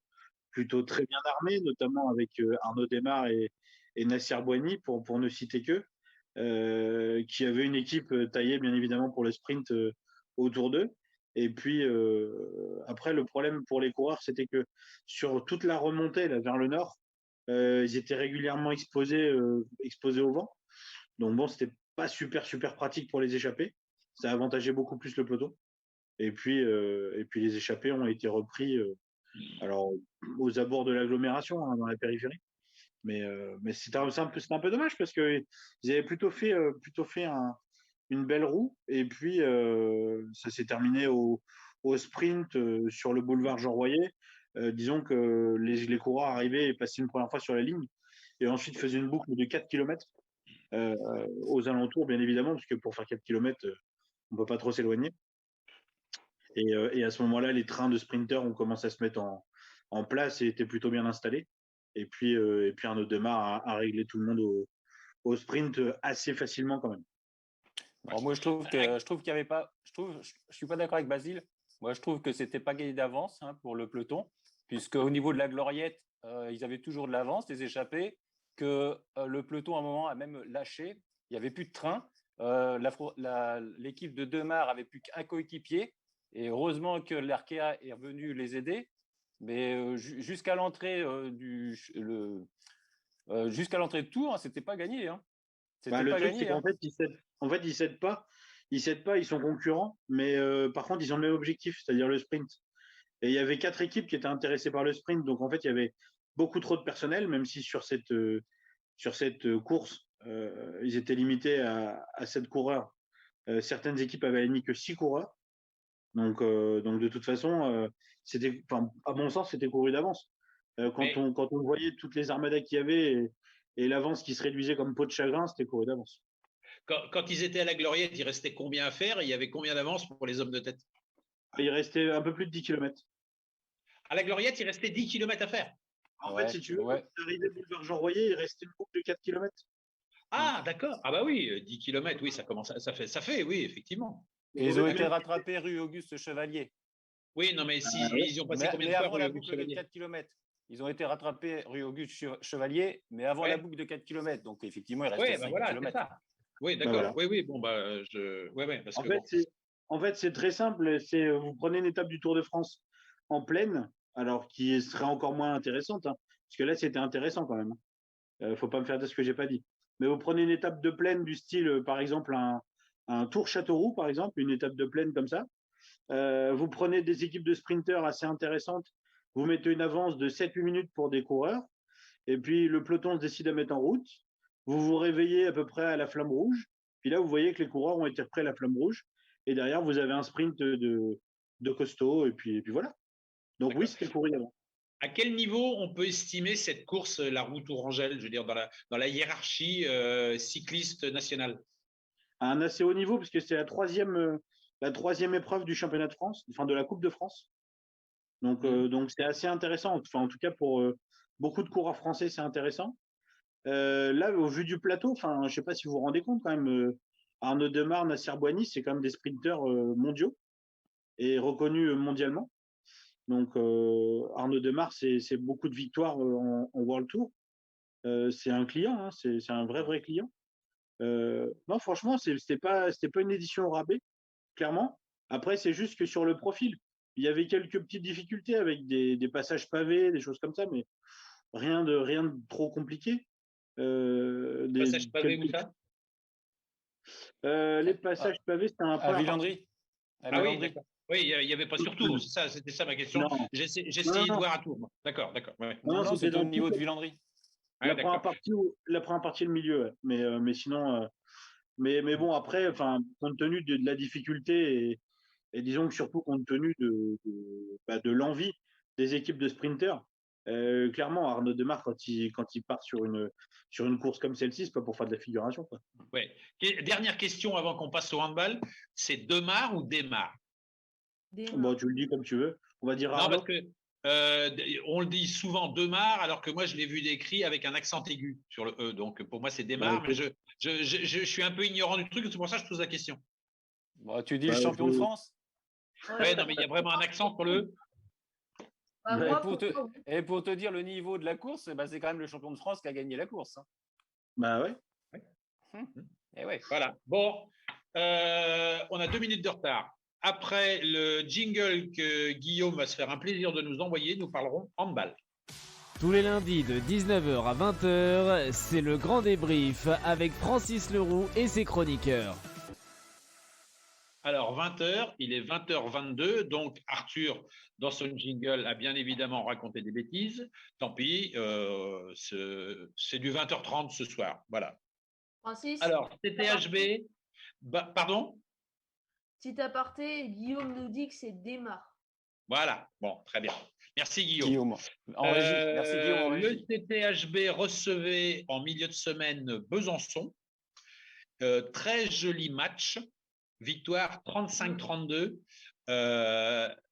très bien armés, notamment avec Arnaud Desmar et Nasser Bouhanni, pour ne citer qu'eux. Qui avait une équipe taillée bien évidemment pour le sprint autour d'eux. Et puis après, le problème pour les coureurs, c'était que sur toute la remontée là, vers le nord, ils étaient régulièrement exposés au vent. Donc bon, c'était pas super pratique pour les échappés. Ça avantageait beaucoup plus le peloton. Et puis les échappés ont été repris alors aux abords de l'agglomération, hein, dans la périphérie. Mais c'était un peu dommage parce qu'ils avaient plutôt fait une belle roue. Et puis, ça s'est terminé au sprint sur le boulevard Jean Royer disons que les coureurs arrivaient et passaient une première fois sur la ligne et ensuite faisaient une boucle de 4 km aux alentours, bien évidemment, parce que pour faire 4 km, on ne peut pas trop s'éloigner. Et à ce moment-là, les trains de sprinters ont commencé à se mettre en place et étaient plutôt bien installés. Et puis Arnaud Demar a réglé tout le monde au sprint assez facilement quand même. Alors moi, je trouve qu'il y avait pas. Je suis pas d'accord avec Basile. Moi, je trouve que c'était pas gagné d'avance pour le peloton, puisque au niveau de la gloriette, ils avaient toujours de l'avance, les échappés, que le peloton à un moment a même lâché. Il y avait plus de train. L'équipe de Demar avait plus qu'un coéquipier, et heureusement que l'Arkea est revenu les aider. Mais jusqu'à l'entrée jusqu'à l'entrée de Tours, c'était pas gagné. C'était Le pas truc, gagné. c'est qu'en fait, ils cèdent pas. Ils cèdent pas, ils sont concurrents, mais par contre, ils ont le même objectif, c'est-à-dire le sprint. Et il y avait 4 équipes qui étaient intéressées par le sprint, donc en fait, il y avait beaucoup trop de personnel, même si sur cette course, ils étaient limités à 7 coureurs. Certaines équipes avaient admis que 6 coureurs. Donc de toute façon, à mon sens, c'était couru d'avance. Quand on voyait toutes les armadas qu'il y avait et l'avance qui se réduisait comme peau de chagrin, c'était couru d'avance. Quand ils étaient à la Gloriette, il restait combien à faire et il y avait combien d'avance pour les hommes de tête? Il restait un peu plus de 10 km. À la Gloriette, il restait 10 km à faire. En fait, si tu veux, quand tu arrivais boulevard Jean Royer, il restait une boucle de 4 km. Ah, d'accord. Ah bah oui, 10 km, oui, ça fait, oui, effectivement. Et ils ont été rattrapés rue Auguste Chevalier. Oui, non, mais ils ont passé combien de mais fois avant rue la Auguste boucle de Chevalier? 4 km. Ils ont été rattrapés rue Auguste Chevalier, mais avant la boucle de 4 km. Donc, effectivement, il restait 5 voilà, km. c'est ça. Oui, d'accord. Voilà. Oui, bon, parce en fait, c'est très simple. Vous prenez une étape du Tour de France en plaine, alors qui serait encore moins intéressante, parce que là, c'était intéressant quand même. Faut pas me faire dire ce que j'ai pas dit. Mais vous prenez une étape de plaine du style, par exemple, un Tour Châteauroux, par exemple, une étape de plaine comme ça. Vous prenez des équipes de sprinteurs assez intéressantes. Vous mettez une avance de 7-8 minutes pour des coureurs. Et puis, le peloton se décide à mettre en route. Vous vous réveillez à peu près à la flamme rouge. Puis là, vous voyez que les coureurs ont été repris à la flamme rouge. Et derrière, vous avez un sprint de costaud. Et puis voilà. Donc oui, c'était couru avant. à quel niveau on peut estimer cette course, la Roue Tourangelle, je veux dire, dans la hiérarchie cycliste nationale? À un assez haut niveau, parce que c'est la troisième épreuve du championnat de France, enfin de la Coupe de France. Donc c'est assez intéressant. Enfin, en tout cas, pour beaucoup de coureurs français, c'est intéressant. Là, au vu du plateau, enfin, je ne sais pas si vous vous rendez compte quand même, Arnaud Demar, Nasser Boigny, c'est quand même des sprinteurs mondiaux et reconnus mondialement. Donc Arnaud Demar, c'est beaucoup de victoires en World Tour. C'est un client, c'est un vrai client. Non, franchement, c'était pas une édition au rabais, clairement. Après, c'est juste que sur le profil, il y avait quelques petites difficultés avec des passages pavés, des choses comme ça, mais rien de trop compliqué. Passage pavé où ça? Les passages pavés, c'était un peu à Villandry. Ah oui, d'accord. Oui, il n'y avait pas sur Tours, c'était ça ma question. J'ai essayé de voir à Tours. D'accord. Ouais. Non, c'était au niveau de Villandry. La première partie, le milieu, mais sinon, mais bon, après, enfin, compte tenu de la difficulté et disons que surtout compte tenu de l'envie des équipes de sprinters, clairement, Arnaud Demar, quand il part sur une course comme celle-ci, c'est pas pour faire de la figuration, quoi. Ouais. Dernière question avant qu'on passe au handball, c'est Demar ou Desmar? Bon, tu le dis comme tu veux. On va dire Arnaud. Non, parce que on le dit souvent Demar, alors que moi je l'ai vu décrit avec un accent aigu sur le E. Donc pour moi c'est Desmar, mais je suis un peu ignorant du truc, c'est pour ça que je pose la question. Bon, tu dis le champion de France? Ouais, non, mais il y a vraiment un accent pour le Moi, et pour te dire le niveau de la course, c'est quand même le champion de France qui a gagné la course. Bah ouais. Et ouais. Voilà. Bon, on a 2 minutes de retard. Après le jingle que Guillaume va se faire un plaisir de nous envoyer, nous parlerons handball. Tous les lundis de 19h à 20h, c'est le grand débrief avec Francis Leroux et ses chroniqueurs. Alors, 20h, il est 20h22, donc Arthur, dans son jingle, a bien évidemment raconté des bêtises. Tant pis, c'est du 20h30 ce soir. Voilà. Francis, alors, TTHB, pardon? petit aparté, Guillaume nous dit que c'est Desmar. Voilà, bon, très bien. Merci Guillaume. Guillaume. En régie. Merci Guillaume. En Le régie. CTHB recevait en milieu de semaine Besançon. Très joli match. Victoire 35-32.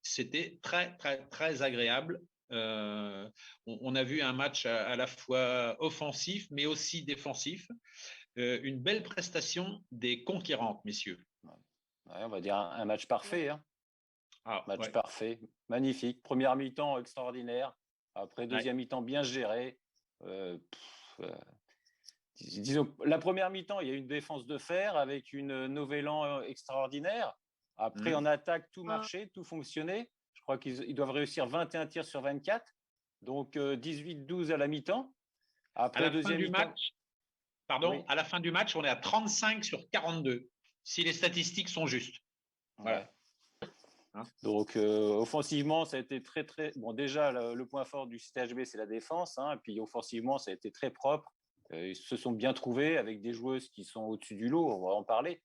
C'était très, très, très agréable. On a vu un match à la fois offensif, mais aussi défensif. Une belle prestation des conquérantes, messieurs. Ouais, on va dire un match parfait. Hein. Match Ouais. parfait, magnifique. Première mi-temps extraordinaire. Après, deuxième mi-temps bien géré. Disons, la première mi-temps, il y a une défense de fer avec une Novellan extraordinaire. Après, en attaque, tout marchait, tout fonctionnait. Je crois qu'ils doivent réussir 21 tirs sur 24. Donc, 18-12 à la mi-temps. Après, à la fin du match, oui. À la fin du match, on est à 35 sur 42, si les statistiques sont justes. Voilà. Ouais. Donc, offensivement, ça a été très, très… Bon, déjà, le point fort du CTHB, c'est la défense. Hein, et puis, offensivement, ça a été très propre. Ils se sont bien trouvés avec des joueuses qui sont au-dessus du lot, on va en parler.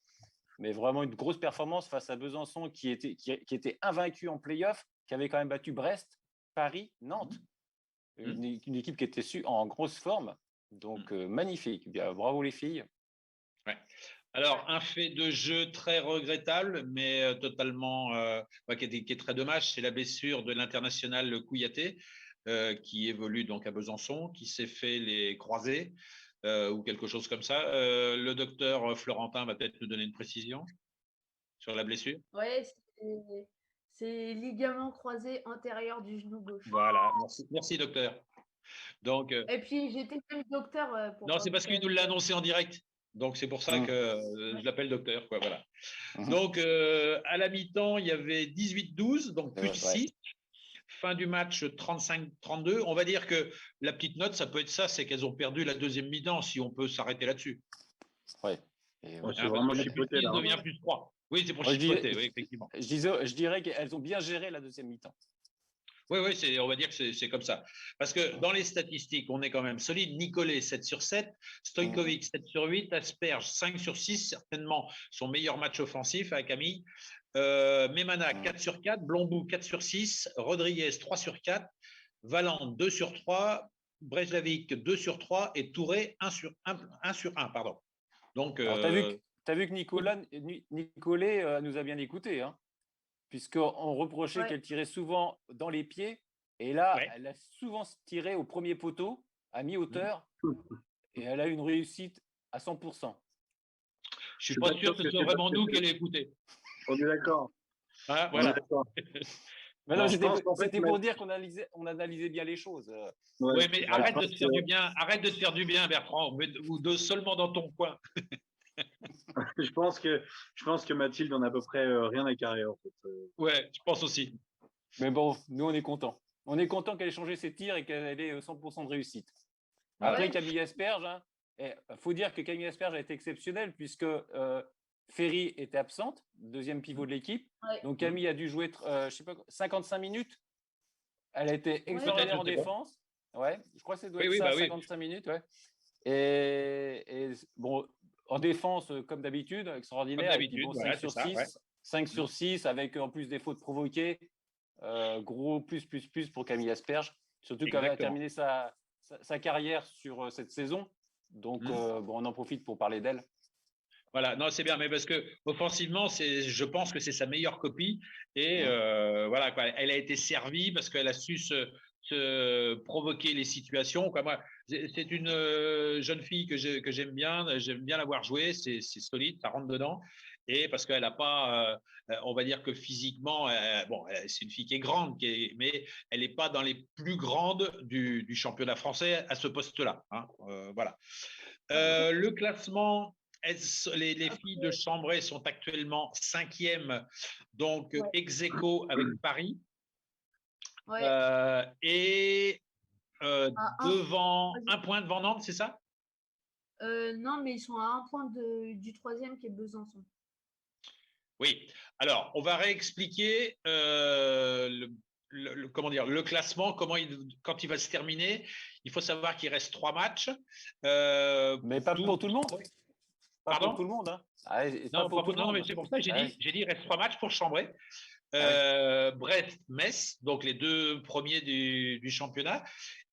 Mais vraiment une grosse performance face à Besançon qui était invaincu en play-off, qui avait quand même battu Brest, Paris, Nantes. Une équipe qui était en grosse forme. Donc, magnifique. Bien, bravo les filles. Ouais. Alors, un fait de jeu très regrettable, mais totalement, qui est très dommage, c'est la blessure de l'international Kouyaté, qui évolue donc à Besançon, qui s'est fait les croisés ou quelque chose comme ça. Le docteur Florentin va peut-être nous donner une précision sur la blessure. Ouais, c'est ligament croisé antérieur du genou gauche. Voilà, merci docteur. Donc, et puis, j'étais même docteur. Non, c'est parce qu'il nous l'a annoncé en direct. Donc, c'est pour ça que je l'appelle docteur. Quoi, voilà. Donc, à la mi-temps, il y avait 18-12, donc plus 6. Fin du match, 35-32. On va dire que la petite note, ça peut être ça, c'est qu'elles ont perdu la deuxième mi-temps, si on peut s'arrêter là-dessus. Oui. C'est vraiment chipoté, là. devient plus 3. Oui, c'est pour chipoter, oui, effectivement. Je dirais qu'elles ont bien géré la deuxième mi-temps. Oui, on va dire que c'est comme ça. Parce que dans les statistiques, on est quand même solide. Nicolet, 7 sur 7. Stojkovic, 7 sur 8. Asperge, 5 sur 6. Certainement son meilleur match offensif à Camille. Memana, 4 sur 4. Blombou, 4 sur 6. Rodriguez, 3 sur 4. Valent, 2 sur 3. Brejlavik, 2 sur 3. Et Touré, 1 sur 1. Pardon. Donc, tu as vu que Nicolet nous a bien écoutés, hein, puisqu'on reprochait qu'elle tirait souvent dans les pieds. Et là, elle a souvent tiré au premier poteau, à mi-hauteur, et elle a une réussite à 100%. Je ne suis pas sûr que ce soit vraiment nous qu'elle ait écouté. On est d'accord. Ah, voilà. C'était pour dire qu'on analysait bien les choses. Oui, mais arrête de te faire du bien. Arrête de te faire du bien, Bertrand, ou seulement dans ton coin. Je pense que Mathilde en a à peu près rien à carrer, en fait. Ouais, je pense aussi. Mais bon, nous, on est contents. On est content qu'elle ait changé ses tirs et qu'elle ait 100% de réussite. Après, Camille Asperge, faut dire que Camille Asperge a été exceptionnelle puisque Ferry était absente, deuxième pivot de l'équipe. Donc, Camille a dû jouer 55 minutes. Elle a été extraordinaire en défense. Ouais, je crois que ça doit être ça, 55 minutes. Ouais. Et bon, en défense, comme d'habitude, extraordinaire. Comme d'habitude, 5 sur 6. 5 sur 6 avec en plus des fautes provoquées. Gros plus pour Camille Asperge. Surtout qu'elle a terminé sa carrière sur cette saison. Donc, on en profite pour parler d'elle. Voilà, non, c'est bien, mais parce que offensivement, je pense que c'est sa meilleure copie. Et voilà, quoi, elle a été servie parce qu'elle a su se provoquer les situations. Quoi. Moi, c'est une jeune fille que j'aime bien la voir jouer. C'est solide, ça rentre dedans. Et parce qu'elle n'a pas, on va dire que physiquement, c'est une fille qui est grande, mais elle n'est pas dans les plus grandes du championnat français à ce poste-là. Hein, voilà. Le classement, les filles de Chambray sont actuellement 5e, donc ex-aequo avec Paris. Et devant un point devant Nantes, c'est ça? Non, mais ils sont à un point du 3e qui est Besançon. Oui. Alors, on va réexpliquer le classement, quand il va se terminer. Il faut savoir qu'il reste 3 matchs. Mais pas pour tout le monde. Pardon? Pour tout le monde. Hein. Non, mais c'est pour ça que j'ai dit il reste 3 matchs pour Chambray. Brest-Metz, donc les 2 premiers du championnat,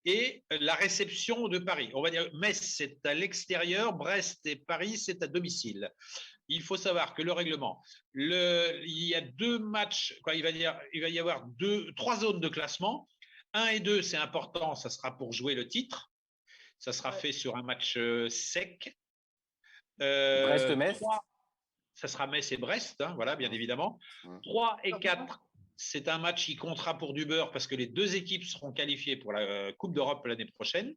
et la réception de Paris. On va dire Metz, c'est à l'extérieur, Brest et Paris, c'est à domicile. Il faut savoir que le règlement, il y a 2 matchs, il va y avoir 3 zones de classement. 1 et 2, c'est important, ça sera pour jouer le titre. Ça sera fait sur un match sec. Brest-Metz. Ça sera Metz et Brest, hein, voilà, bien évidemment. 3 et 4, c'est un match qui comptera pour du beurre parce que les 2 équipes seront qualifiées pour la Coupe d'Europe l'année prochaine.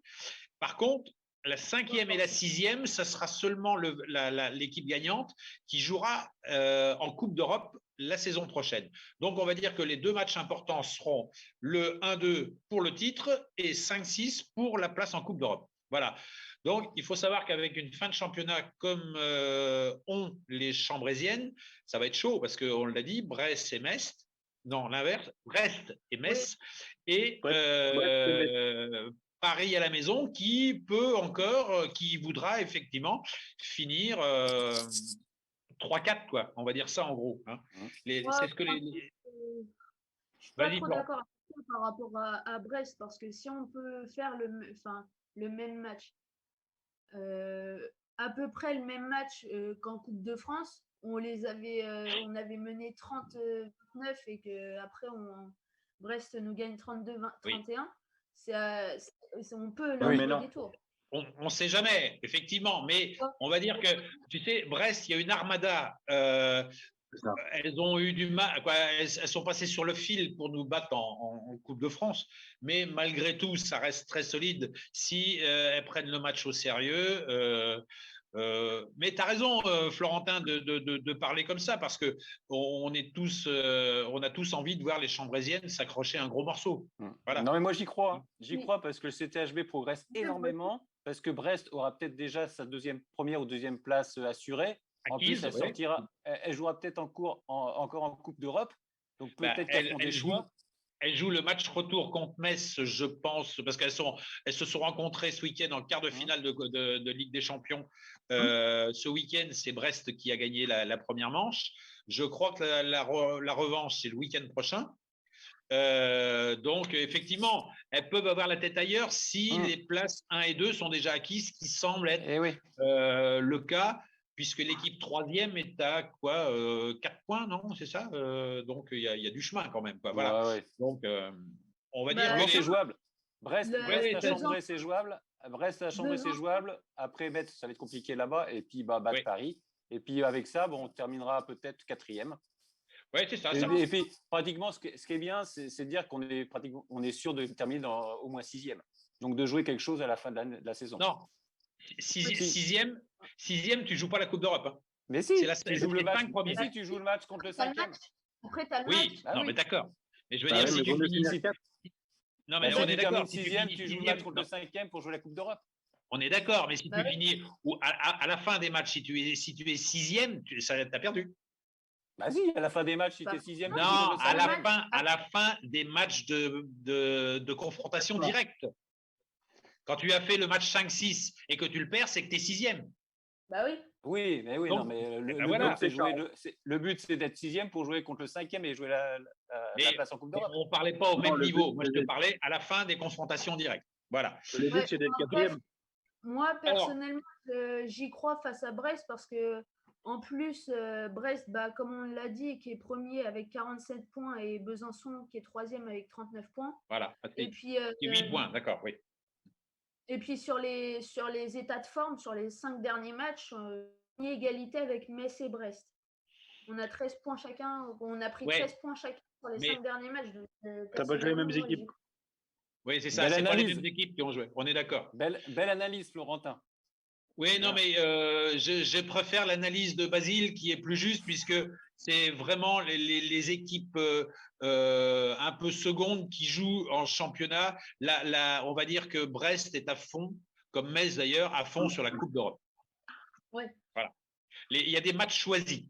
Par contre, la 5e et la 6e, ça sera seulement l'équipe gagnante qui jouera en Coupe d'Europe la saison prochaine. Donc, on va dire que les 2 matchs importants seront le 1-2 pour le titre et 5-6 pour la place en Coupe d'Europe. Voilà. Donc, il faut savoir qu'avec une fin de championnat comme ont les Chambrésiennes, ça va être chaud parce qu'on l'a dit, Brest et Metz. Non, l'inverse, Brest et Metz. Oui. Et Paris à la maison qui voudra effectivement finir 3-4, quoi. On va dire ça en gros. Hein. C'est ce que les. Je suis pas trop d'accord par rapport à Brest parce que si on peut faire le même match, à peu près le même match qu'en Coupe de France, on avait mené 30-29 et qu'après Brest nous gagne 32-31. Oui. On peut leur jouer des tours. On ne sait jamais, effectivement, mais on va dire que, tu sais, Brest, il y a une armada. Elles ont eu du mal, elles sont passées sur le fil pour nous battre en Coupe de France, mais malgré tout, ça reste très solide si elles prennent le match au sérieux. Mais tu as raison, Florentin, de parler comme ça, parce qu'on a tous envie de voir les Chambrésiennes s'accrocher un gros morceau. Voilà. Non, mais moi, j'y crois. J'y crois parce que le CTHB progresse énormément, parce que Brest aura peut-être déjà sa première ou deuxième place assurée. En plus, elle jouera peut-être encore en Coupe d'Europe. Donc peut-être qu'elles font des choix. Elle joue le match retour contre Metz, je pense, parce qu'elles se sont rencontrées ce week-end en quart de finale de Ligue des Champions. Ce week-end, c'est Brest qui a gagné la première manche. Je crois que la revanche, c'est le week-end prochain. Donc, effectivement, elles peuvent avoir la tête ailleurs si les places 1 et 2 sont déjà acquises, ce qui semble être le cas. Puisque l'équipe 3e est à 4 points, non? C'est ça? Donc, il y a du chemin quand même. Quoi. Voilà. Ouais. Donc, on va dire que c'est jouable. Brest à Chambray, c'est jouable. Brest à Chambray, c'est jouable. Après, Metz, ça va être compliqué là-bas. Et puis, battre Paris. Et puis, avec ça, on terminera peut-être 4e. Oui, c'est ça. Et puis, pratiquement, ce qui est bien, c'est de dire qu'on est sûr de terminer au moins 6e. Donc, de jouer quelque chose à la fin de la saison. Non. Sixième, tu joues pas la Coupe d'Europe. Hein. Mais si, tu joues le match. Mais si, tu joues le match contre le 5e. Après, tu as le match. Mais d'accord. Mais je veux dire, si tu finis. Non, mais on est d'accord. Si tu finis 6e, tu joues le match contre le 5e pour jouer la Coupe d'Europe. On est d'accord, mais si tu finis à la fin des matchs, si tu es 6e, tu as perdu. Bah si, à la fin des matchs, si tu es 6e. Non, à la fin des matchs de confrontation directe. Quand tu as fait le match 5-6 et que tu le perds, c'est que tu es 6e. Bah oui. Oui, mais oui, donc, non, mais le but, c'est d'être 6e pour jouer contre le 5e et jouer la place en Coupe d'Europe. On ne parlait pas au même niveau. Moi, je te parlais à la fin des confrontations directes. Voilà. Le but, c'est d'être 4e. Moi, personnellement, j'y crois face à Brest parce que, en plus, Brest, comme on l'a dit, qui est premier avec 47 points et Besançon qui est 3e avec 39 points. Voilà. Et puis, 8 points, d'accord, oui. Et puis sur les états de forme, sur les 5 derniers matchs, on a égalité avec Metz et Brest. On a 13 points chacun, on a pris 13 points chacun sur les 5 derniers matchs. T'as pas joué les mêmes équipes. Oui, c'est ça, c'est pas les mêmes équipes qui ont joué, on est d'accord. Belle analyse, Florentin. Oui, non, mais je préfère l'analyse de Basile qui est plus juste puisque c'est vraiment les équipes un peu secondes qui jouent en championnat. On va dire que Brest est à fond, comme Metz d'ailleurs, à fond sur la Coupe d'Europe. Ouais. Voilà. Il y a des matchs choisis.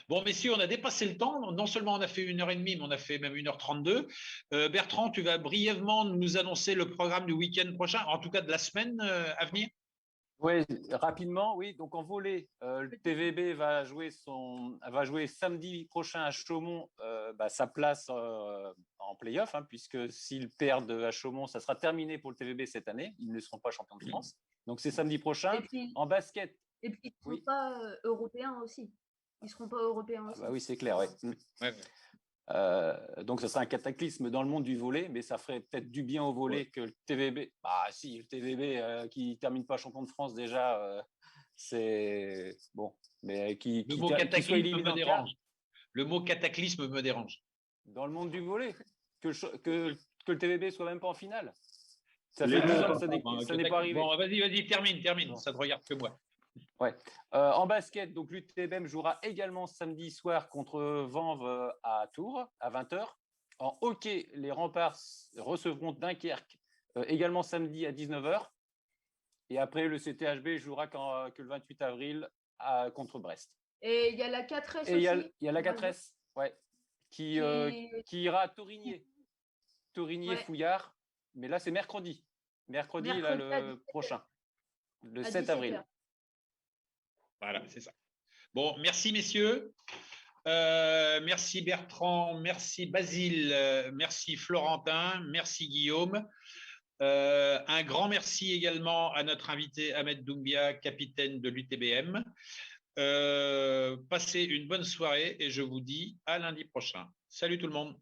Bon, messieurs, on a dépassé le temps. Non seulement on a fait 1h30, mais on a fait même 1h32. Bertrand, tu vas brièvement nous annoncer le programme du week-end prochain, en tout cas de la semaine à venir. Oui, rapidement, oui. Donc en volley, le TVB va jouer samedi prochain à Chaumont sa place en play-off, hein, puisque s'ils perdent à Chaumont, ça sera terminé pour le TVB cette année. Ils ne seront pas champions de France. Donc c'est samedi prochain. En basket. Et puis ils ne seront pas européens aussi. Ils ne seront pas européens aussi. Oui, c'est clair, oui. Ouais. Donc, ça sera un cataclysme dans le monde du volley, mais ça ferait peut-être du bien au volley que le TVB. Si, le TVB qui ne termine pas champion de France, déjà, c'est bon. Mais le mot cataclysme me dérange. Le mot cataclysme me dérange. Dans le monde du volley, que le TVB soit même pas en finale. Ça fait 10 ans que ça n'est pas arrivé. Bon, vas-y, termine. Ça ne regarde que moi. Ouais. En basket, donc l'UTBM jouera également samedi soir contre Vanves à Tours à 20h. En hockey, les Remparts recevront Dunkerque également samedi à 19h. Et après, le CTHB jouera que le 28 avril contre Brest. Et il y a la 4S aussi. Il y a la 4S, qui ira à Torigné. Fouillard. Mais là, c'est mercredi. Mercredi là, le prochain, le 7 avril. Voilà, c'est ça. Bon, merci messieurs. Merci Bertrand, merci Basile, merci Florentin, merci Guillaume. Un grand merci également à notre invité Ahmed Doumbia, capitaine de l'UTBM. Passez une bonne soirée et je vous dis à lundi prochain. Salut tout le monde.